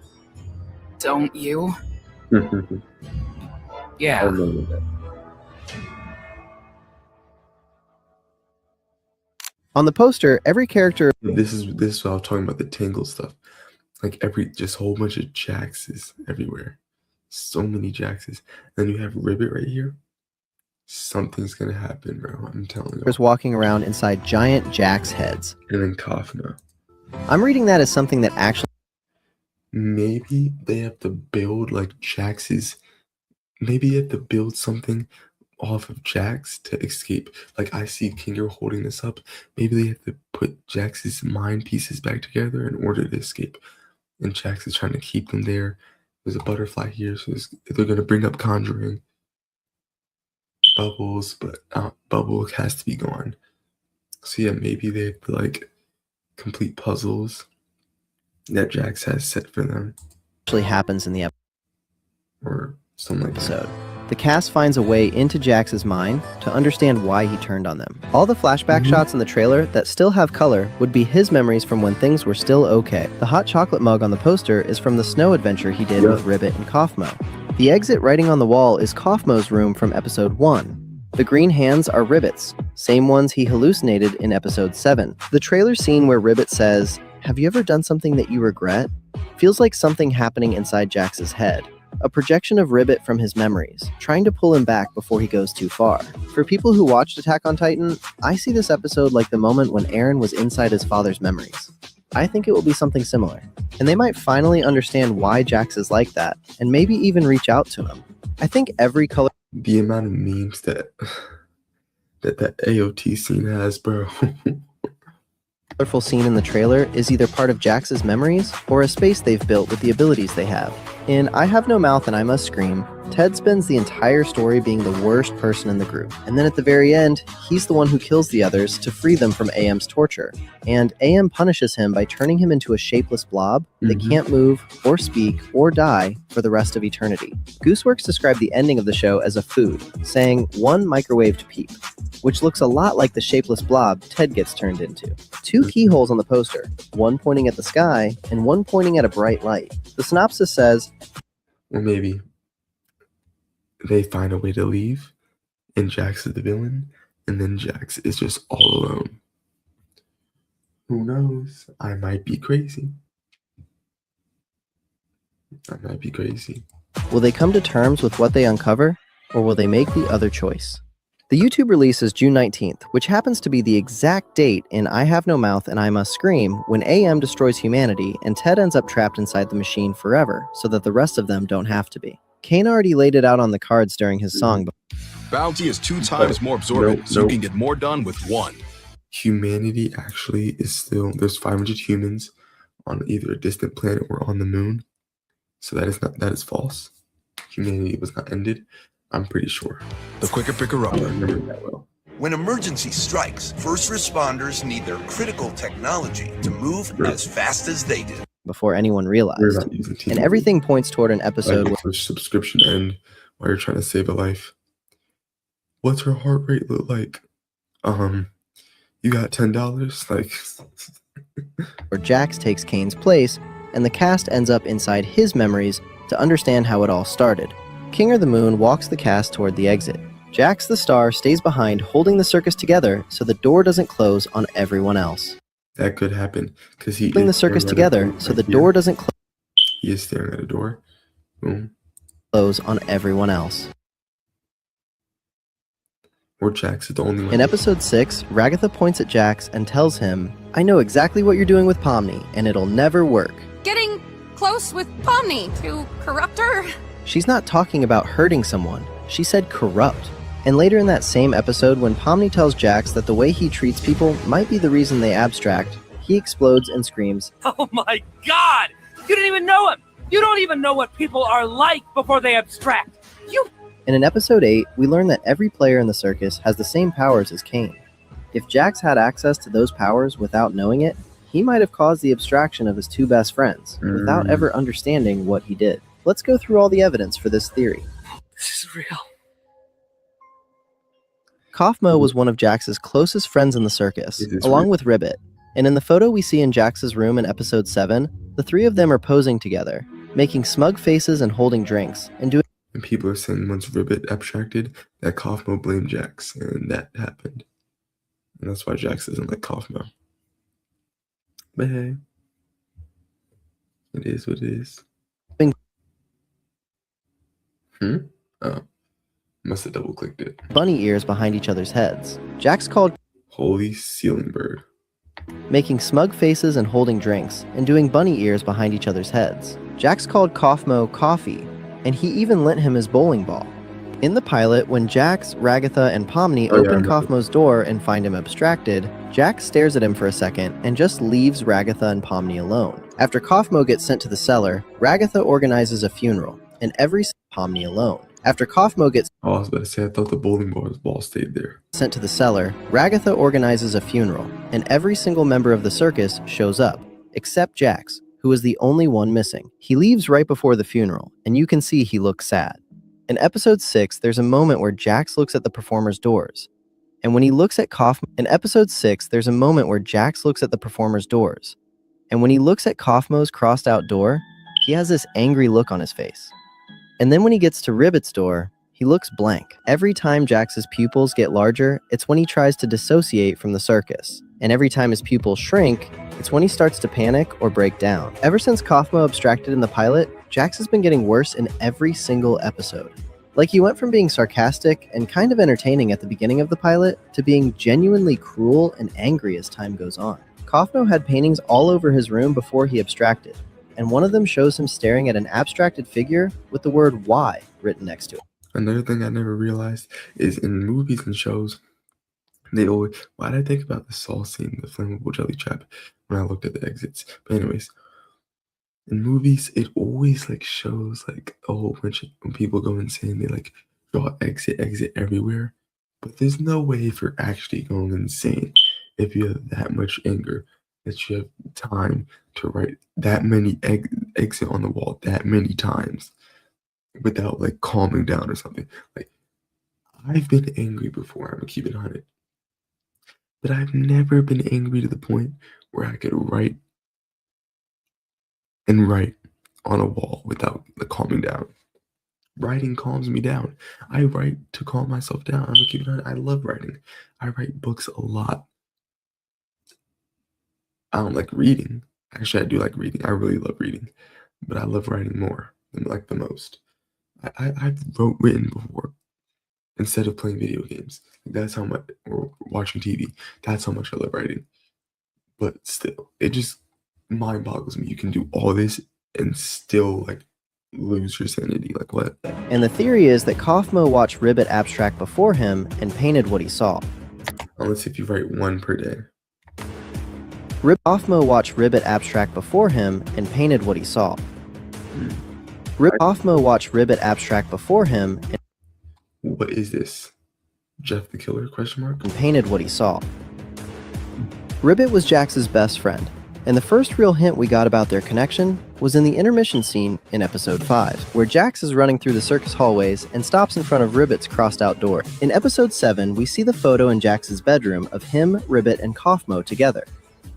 Speaker 10: Don't you?
Speaker 8: Yeah.
Speaker 1: I remember that.
Speaker 6: On the poster, every character
Speaker 1: This is what I was talking about, the Tangle stuff. Like just a whole bunch of Jaxes everywhere. So many Jaxes. Then you have Ribbit right here. Something's gonna happen, bro. I'm telling you.
Speaker 6: is walking around inside giant Jax heads.
Speaker 1: And then Kaufmo.
Speaker 6: I'm reading that as something that actually
Speaker 1: Maybe they have to build like Jax's. Maybe you have to build something off of Jax to escape. Like I see Kinger holding this up. Maybe they have to put Jax's mind pieces back together in order to escape. And Jax is trying to keep them there. There's a butterfly here, so they're gonna bring up Conjuring. Bubbles, but Bubble has to be gone. So yeah, maybe they have to like complete puzzles that Jax has set for them,
Speaker 6: happens in the
Speaker 1: or something like that.
Speaker 6: episode. The cast finds a way into Jax's mind to understand why he turned on them. All the flashback shots in the trailer that still have color would be his memories from when things were still okay. The hot chocolate mug on the poster is from the snow adventure he did with Ribbit and Kaufmo. The exit writing on the wall is Kaufmo's room from episode 1. The green hands are Ribbit's, same ones he hallucinated in episode 7. The trailer scene where Ribbit says, "Have you ever done something that you regret?" feels like something happening inside Jax's head. A projection of Ribbit from his memories, trying to pull him back before he goes too far. For people who watched Attack on Titan, I see this episode like the moment when Eren was inside his father's memories. I think it will be something similar. And they might finally understand why Jax is like that, and maybe even reach out to him. I think every color...
Speaker 1: The amount of memes that AOT scene has, bro.
Speaker 6: colorful scene in the trailer is either part of Jax's memories or a space they've built with the abilities they have. In I Have No Mouth and I Must Scream, Ted spends the entire story being the worst person in the group, and then at the very end, he's the one who kills the others to free them from AM's torture. And AM punishes him by turning him into a shapeless blob that can't move or speak or die for the rest of eternity. Gooseworks described the ending of the show as a food, saying one microwaved peep, which looks a lot like the shapeless blob Ted gets turned into. 2 keyholes on the poster, one pointing at the sky and one pointing at a bright light. The synopsis says,
Speaker 1: or maybe they find a way to leave, and Jax is the villain, and then Jax is just all alone. Who knows? I might be crazy.
Speaker 6: Will they come to terms with what they uncover, or will they make the other choice? The YouTube release is June 19th, which happens to be the exact date in I Have No Mouth and I Must Scream when AM destroys humanity and Ted ends up trapped inside the machine forever so that the rest of them don't have to be. Kane already laid it out on the cards during his song.
Speaker 11: Bounty is 2 times more absorbent, so you can get more done with 1.
Speaker 1: Humanity actually is still, there's 500 humans on either a distant planet or on the moon. So that is false. Humanity was not ended. I'm pretty sure.
Speaker 11: The quicker picker up.
Speaker 1: I remember that well.
Speaker 12: When emergency strikes, first responders need their critical technology to move as fast as they do.
Speaker 6: Before anyone realized. And everything points toward an episode
Speaker 1: where subscription end while you're trying to save a life. What's her heart rate look like? You got $10? Like
Speaker 6: where Jax takes Kane's place, and the cast ends up inside his memories to understand how it all started. King of the Moon walks the cast toward the exit. Jax the Star stays behind holding the circus together so the door doesn't close on everyone else.
Speaker 1: That could happen because he
Speaker 6: holding the circus together so the door doesn't close.
Speaker 1: He is staring at a door. Boom.
Speaker 6: Close on everyone else.
Speaker 1: Or Jax is the only one.
Speaker 6: In episode 6, Ragatha points at Jax and tells him, "I know exactly what you're doing with Pomni, and it'll never work."
Speaker 3: Getting close with Pomni to corrupt her?
Speaker 6: She's not talking about hurting someone. She said corrupt. And later in that same episode, when Pomni tells Jax that the way he treats people might be the reason they abstract, he explodes and screams,
Speaker 13: "Oh my God! You didn't even know him! You don't even know what people are like before they abstract! You..."
Speaker 6: And in episode 8, we learn that every player in the circus has the same powers as Kane. If Jax had access to those powers without knowing it, he might have caused the abstraction of his 2 best friends without ever understanding what he did. Let's go through all the evidence for this theory.
Speaker 13: This is real.
Speaker 6: Kaufmo was one of Jax's closest friends in the circus, along with Ribbit. And in the photo we see in Jax's room in episode 7, the 3 of them are posing together, making smug faces and holding drinks, and doing...
Speaker 1: And people are saying once Ribbit abstracted, that Kaufmo blamed Jax, and that happened. And that's why Jax doesn't like Kaufmo. But hey, it is what it is. Oh, must have double clicked it.
Speaker 6: Bunny ears behind each other's heads. Jax called
Speaker 1: Holy Ceiling Bird,
Speaker 6: making smug faces and holding drinks, and doing bunny ears behind each other's heads. Jax called Kaufmo Coffee, and he even lent him his bowling ball. In the pilot, when Jax, Ragatha, and Pomni open Kaufmo's door and find him abstracted, Jax stares at him for a second and just leaves Ragatha and Pomni alone. After Kaufmo gets sent to the cellar, Ragatha organizes a funeral, and every Pomni alone. After Kaufmo gets
Speaker 1: I was about to say, I thought the bowling ball stayed there.
Speaker 6: Sent to the cellar, Ragatha organizes a funeral, and every single member of the circus shows up, except Jax, who is the only one missing. He leaves right before the funeral, and you can see he looks sad. In episode 6, there's a moment where Jax looks at the performer's doors. And when he looks at Kaufmo... In episode 6, there's a moment where Jax looks at the performer's doors. And when he looks at Kaufmo's crossed out door, he has this angry look on his face. And then when he gets to Ribbit's door, he looks blank. Every time Jax's pupils get larger, it's when he tries to dissociate from the circus. And every time his pupils shrink, it's when he starts to panic or break down. Ever since Kaufmo abstracted in the pilot, Jax has been getting worse in every single episode. Like, he went from being sarcastic and kind of entertaining at the beginning of the pilot to being genuinely cruel and angry as time goes on. Kaufmo had paintings all over his room before he abstracted, and one of them shows him staring at an abstracted figure with the word "Y" written next to it.
Speaker 1: Another thing I never realized is in movies and shows, they always, why did I think about the Saw scene, the flammable jelly trap, when I looked at the exits? But anyways, in movies, it always like shows like a whole bunch of, when people go insane, they like draw exit everywhere. But there's no way for actually going insane if you have that much anger that you have time to write that many exit on the wall that many times without like calming down or something. Like, I've been angry before, I'm gonna keep it 100. But I've never been angry to the point where I could write on a wall without like calming down. Writing calms me down. I write to calm myself down. I'm gonna keep it 100. I love writing. I write books a lot. I don't like reading. Actually, I do like reading. I really love reading. But I love writing more than like the most. I've written before instead of playing video games. That's how much, or watching TV. That's how much I love writing. But still, it just mind boggles me. You can do all this and still like lose your sanity. Like, what?
Speaker 6: And the theory is that Kaufmo watched Ribbit abstract before him and painted what he saw.
Speaker 1: Unless if you write one per day.
Speaker 6: Kaufmo watched Ribbit abstract before him and painted what he saw. Kaufmo watched Ribbit abstract before him and
Speaker 1: what is this? Jeff the Killer? Question mark?
Speaker 6: And painted what he saw. Ribbit was Jax's best friend, and the first real hint we got about their connection was in the intermission scene in episode 5, where Jax is running through the circus hallways and stops in front of Ribbit's crossed out door. In episode 7, we see the photo in Jax's bedroom of him, Ribbit, and Kaufmo together.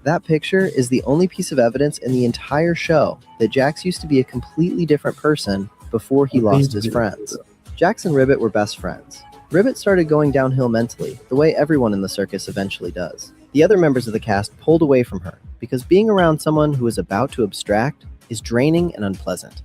Speaker 6: That picture is the only piece of evidence in the entire show that Jax used to be a completely different person before he lost his friends. Jax and Ribbit were best friends. Ribbit started going downhill mentally, the way everyone in the circus eventually does. The other members of the cast pulled away from her, because being around someone who is about to abstract is draining and unpleasant.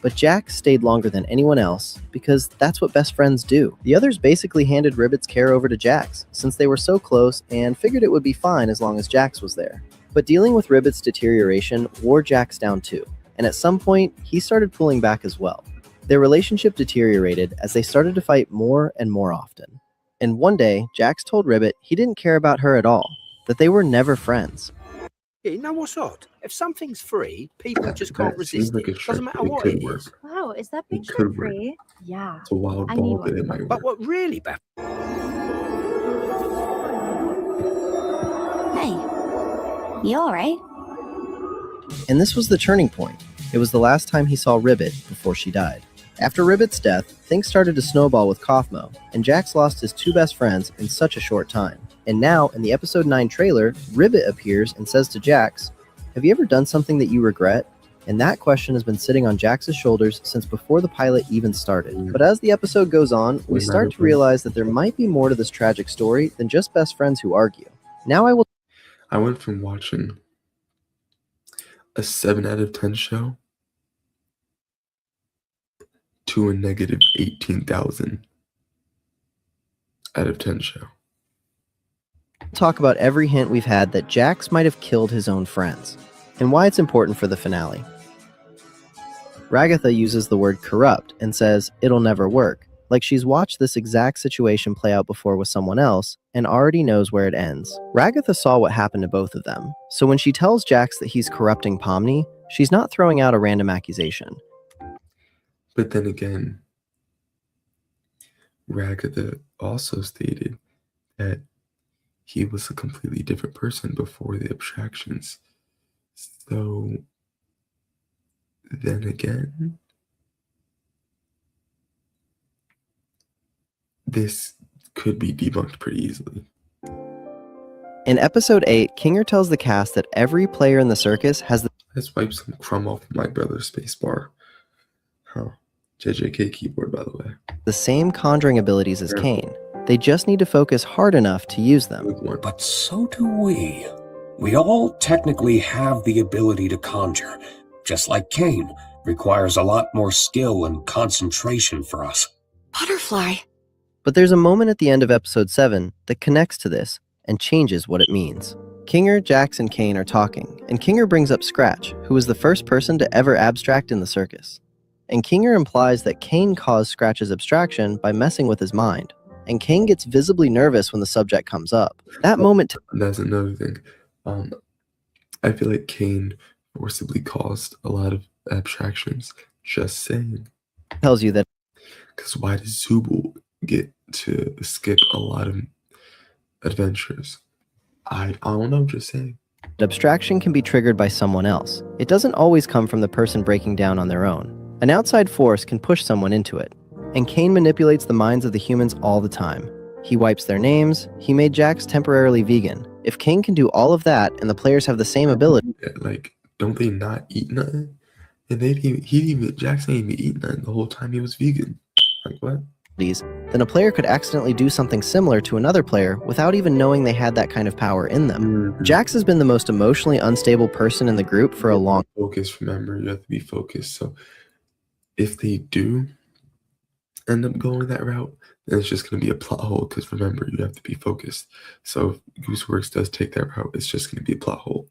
Speaker 6: But Jax stayed longer than anyone else, because that's what best friends do. The others basically handed Ribbit's care over to Jax, since they were so close and figured it would be fine as long as Jax was there. But dealing with Ribbit's deterioration wore Jax down too, and at some point, he started pulling back as well. Their relationship deteriorated as they started to fight more and more often. And one day, Jax told Ribbit he didn't care about her at all, that they were never friends.
Speaker 8: Yeah, you know what's odd? If something's free, people just can't resist
Speaker 1: like
Speaker 8: it. Doesn't matter what it is.
Speaker 14: Wow, is that
Speaker 1: It
Speaker 14: picture
Speaker 1: could
Speaker 14: free? Yeah.
Speaker 1: It's a wild
Speaker 14: I need
Speaker 1: ball,
Speaker 14: one.
Speaker 1: but it might
Speaker 8: But
Speaker 1: work.
Speaker 8: what really baffles
Speaker 14: Hey, you alright?
Speaker 6: And this was the turning point. It was the last time he saw Ribbit before she died. After Ribbit's death, things started to snowball with Kaufmo, and Jax lost his two best friends in such a short time. And now, in the episode 9 trailer, Ribbit appears and says to Jax, "Have you ever done something that you regret?" And that question has been sitting on Jax's shoulders since before the pilot even started. But as the episode goes on, we start to realize that there might be more to this tragic story than just best friends who argue. Now
Speaker 1: I went from watching a 7 out of 10 show to a negative 18,000 out of 10 show.
Speaker 6: talk about every hint we've had that Jax might have killed his own friends, and why it's important for the finale. Ragatha uses the word corrupt and says it'll never work, like she's watched this exact situation play out before with someone else and already knows where it ends. Ragatha saw what happened to both of them, so when she tells Jax that he's corrupting Pomni, she's not throwing out a random accusation.
Speaker 1: But then again, Ragatha also stated that he was a completely different person before the abstractions. So then again, this could be debunked pretty easily.
Speaker 6: In episode 8, Kinger tells the cast that every player in the circus has the...
Speaker 1: Let's wipe some crumb off my brother's spacebar. Huh. JJK keyboard, by the way.
Speaker 6: the same conjuring abilities as Kane. They just need to focus hard enough to use them.
Speaker 15: But so do we. We all technically have the ability to conjure. Just like Kane, requires a lot more skill and concentration for us.
Speaker 3: Butterfly.
Speaker 6: But there's a moment at the end of episode 7 that connects to this and changes what it means. Kinger, Jax, and Kane are talking, and Kinger brings up Scratch, who was the first person to ever abstract in the circus. And Kinger implies that Kane caused Scratch's abstraction by messing with his mind, and Kane gets visibly nervous when the subject comes up. That moment...
Speaker 1: That's another thing. I feel like Kane forcibly caused a lot of abstractions. Just saying.
Speaker 6: Tells you that...
Speaker 1: Because why does Zubul get to skip a lot of adventures? I don't know, just saying.
Speaker 6: Abstraction can be triggered by someone else. It doesn't always come from the person breaking down on their own. An outside force can push someone into it. And Kane manipulates the minds of the humans all the time. He wipes their names. He made Jax temporarily vegan. If Kane can do all of that and the players have the same ability...
Speaker 1: Like, don't they not eat nothing? And Jax ain't even eat nothing the whole time he was vegan. Like, what?
Speaker 6: Then a player could accidentally do something similar to another player without even knowing they had that kind of power in them. Jax has been the most emotionally unstable person in the group for a long...
Speaker 1: Focus, remember, you have to be focused. So if they do end up going that route, then it's just going to be a plot hole, because remember, you have to be focused. So if Gooseworks does take that route, it's just going to be a plot hole.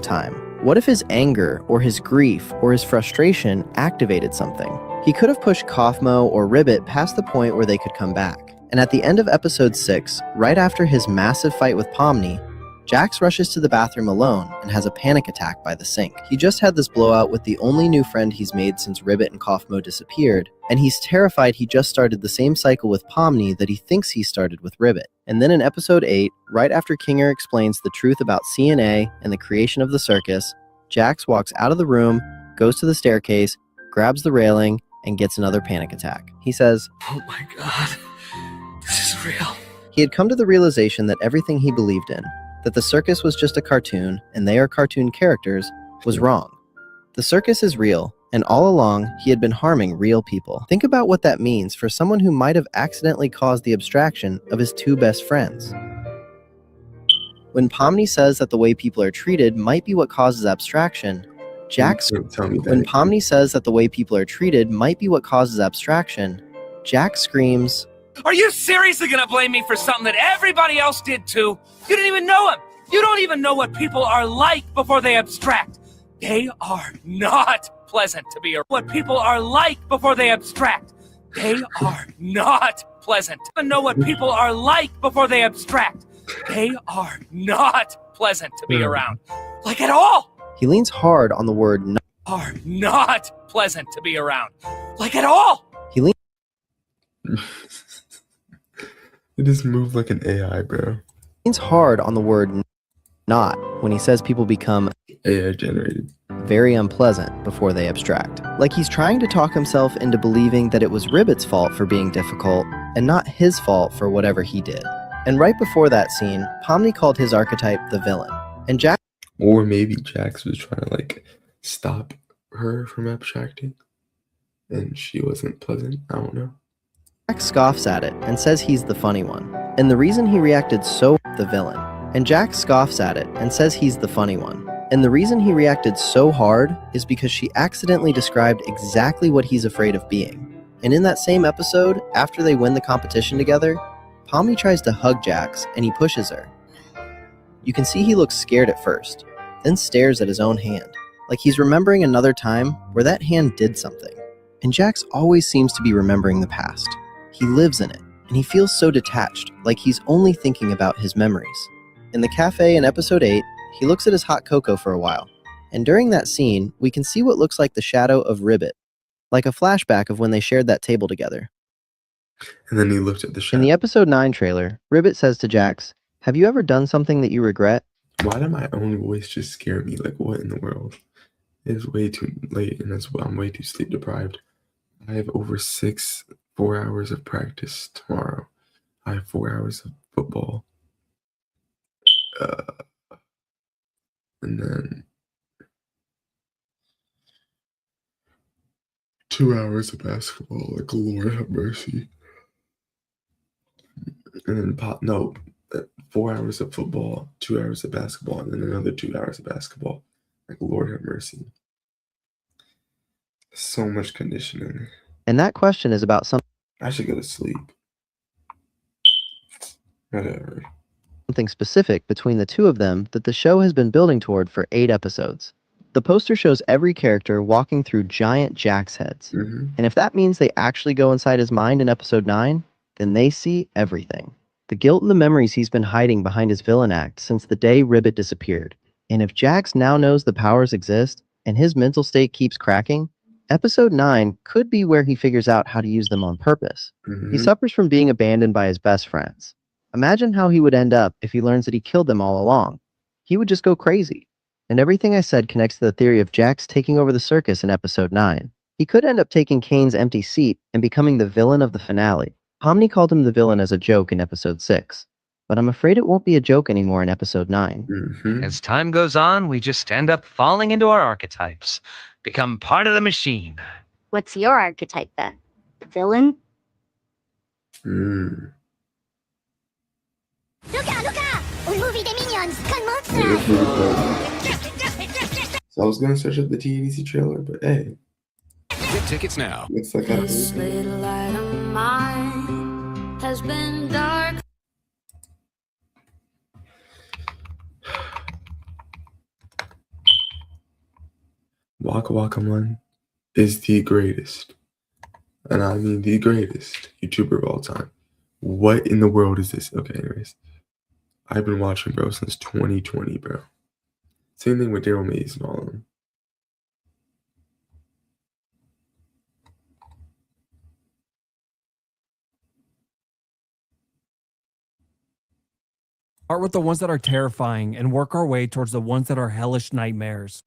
Speaker 6: Time. What if his anger or his grief or his frustration activated something? He could have pushed Kaufmo or Ribbit past the point where they could come back. And at the end of episode 6, right after his massive fight with Pomni, Jax rushes to the bathroom alone and has a panic attack by the sink. He just had this blowout with the only new friend he's made since Ribbit and Kaufmo disappeared, and he's terrified he just started the same cycle with Pomni that he thinks he started with Ribbit. And then in episode 8, right after Kinger explains the truth about CNA and the creation of the circus, Jax walks out of the room, goes to the staircase, grabs the railing, and gets another panic attack. He says,
Speaker 16: "Oh my god, this is real."
Speaker 6: He had come to the realization that everything he believed in, that the circus was just a cartoon and they are cartoon characters, was wrong. The circus is real, and all along he had been harming real people. Think about what that means for someone who might have accidentally caused the abstraction of his two best friends. When Pomni says that the way people are treated might be what causes abstraction, Jax screams,
Speaker 13: "Are you seriously gonna blame me for something that everybody else did too? You didn't even know him! You don't even know what people are like before they abstract! They are not pleasant to be around. What people are like before they abstract! They are not pleasant. To know what people are like before they abstract! They are not pleasant to be around. Like at all!
Speaker 6: He leans hard on the word not.
Speaker 13: Are not pleasant to be around. Like at all!
Speaker 6: He leans...
Speaker 1: It just moved like an AI, bro.
Speaker 6: Leans hard on the word not when he says people become
Speaker 1: AI generated.
Speaker 6: Very unpleasant before they abstract. Like he's trying to talk himself into believing that it was Ribbit's fault for being difficult and not his fault for whatever he did. And right before that scene, Pomni called his archetype the villain. And Jax...
Speaker 1: Or maybe Jax was trying to like stop her from abstracting and she wasn't pleasant. I don't know.
Speaker 6: Jax scoffs at it and says he's the funny one. And the reason he reacted so the villain. And Jax scoffs at it and says he's the funny one. And the reason he reacted so hard is because she accidentally described exactly what he's afraid of being. And in that same episode, after they win the competition together, Pomni tries to hug Jax and he pushes her. You can see he looks scared at first, then stares at his own hand, like he's remembering another time where that hand did something. And Jax always seems to be remembering the past. He lives in it, and he feels so detached, like he's only thinking about his memories. In the cafe in episode 8, he looks at his hot cocoa for a while, and during that scene, we can see what looks like the shadow of Ribbit, like a flashback of when they shared that table together.
Speaker 1: And then he looked at the shadow.
Speaker 6: In the episode 9 trailer, Ribbit says to Jax, "Have you ever done something that you regret?"
Speaker 1: Why did my own voice just scare me? Like, what in the world? It's way too late, and I'm way too sleep deprived. I have over 4 hours of practice tomorrow. I have 4 hours of football. And then 2 hours of basketball. Like, Lord have mercy. And then 4 hours of football, 2 hours of basketball, and then another 2 hours of basketball. Like, Lord have mercy. So much conditioning.
Speaker 6: And that question is about something.
Speaker 1: I should go to sleep. Whatever.
Speaker 6: Something specific between the two of them that the show has been building toward for 8 episodes. The poster shows every character walking through giant Jax heads. And if that means they actually go inside his mind in episode 9, then they see everything. The guilt and the memories he's been hiding behind his villain act since the day Ribbit disappeared. And if Jax now knows the powers exist, and his mental state keeps cracking, episode 9 could be where he figures out how to use them on purpose. He suffers from being abandoned by his best friends. Imagine how he would end up if he learns that he killed them all along. He would just go crazy. And everything I said connects to the theory of Jax taking over the circus in episode 9. He could end up taking Kane's empty seat and becoming the villain of the finale. Pomni called him the villain as a joke in episode 6. But I'm afraid it won't be a joke anymore in episode 9.
Speaker 17: As time goes on, we just end up falling into our archetypes. Become part of the machine.
Speaker 14: What's your archetype then? Villain?
Speaker 1: So I was gonna search up the TVC trailer, but hey.
Speaker 11: Get tickets now.
Speaker 1: Looks like
Speaker 18: This little light of mine has been dark.
Speaker 1: Waka Waka Man is the greatest, and I mean the greatest YouTuber of all time. What in the world is this? Okay, anyways, I've been watching bro since 2020, bro. Same thing with Daryl Mays and all of them.
Speaker 19: Start with the ones that are terrifying and work our way towards the ones that are hellish nightmares.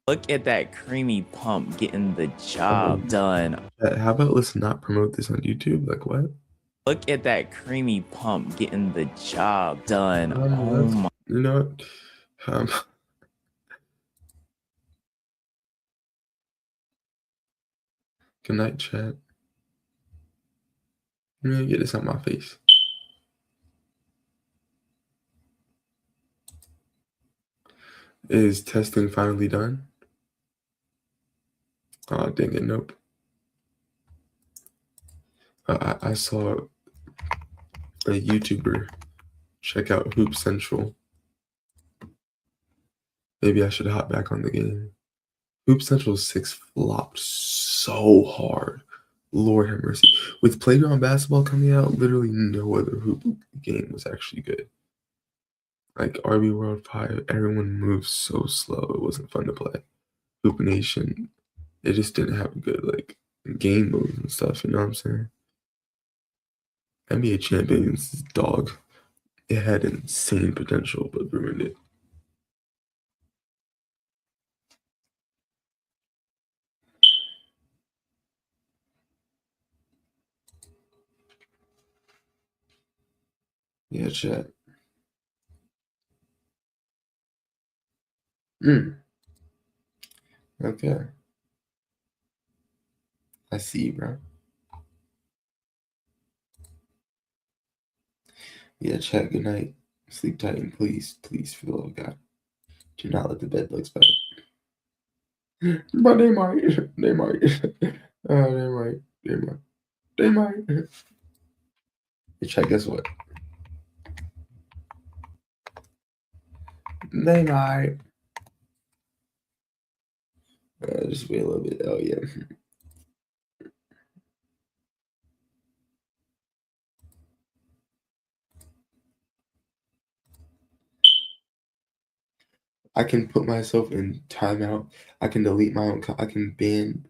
Speaker 20: Look at that creamy pump getting the job done.
Speaker 1: How about let's not promote this on YouTube? Like what?
Speaker 20: Look at that creamy pump getting the job done. Oh my.
Speaker 1: You know what? Good night, chat. Let me get this on my face. Is testing finally done? Oh, dang it, nope. I saw a YouTuber check out Hoop Central. Maybe I should hop back on the game. Hoop Central 6 flopped so hard. Lord have mercy. With Playground Basketball coming out, literally no other hoop game was actually good. Like RB World 5, everyone moves so slow. It wasn't fun to play. Hoop Nation, it just didn't have good like game moves and stuff. You know what I'm saying? NBA Champions, dog. It had insane potential, but ruined it. Yeah, chat. Okay. I see you, bro. Yeah, chat, good night. Sleep tight and please, for the love of God, do not let the bed bugs bite. But they might. They might. They might. Hey, chat, guess what? They might. Just wait a little bit. Oh, yeah. I can put myself in timeout. I can delete my own. I can ban.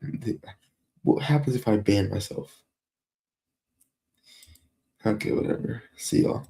Speaker 1: What happens if I ban myself? Okay, whatever. See y'all.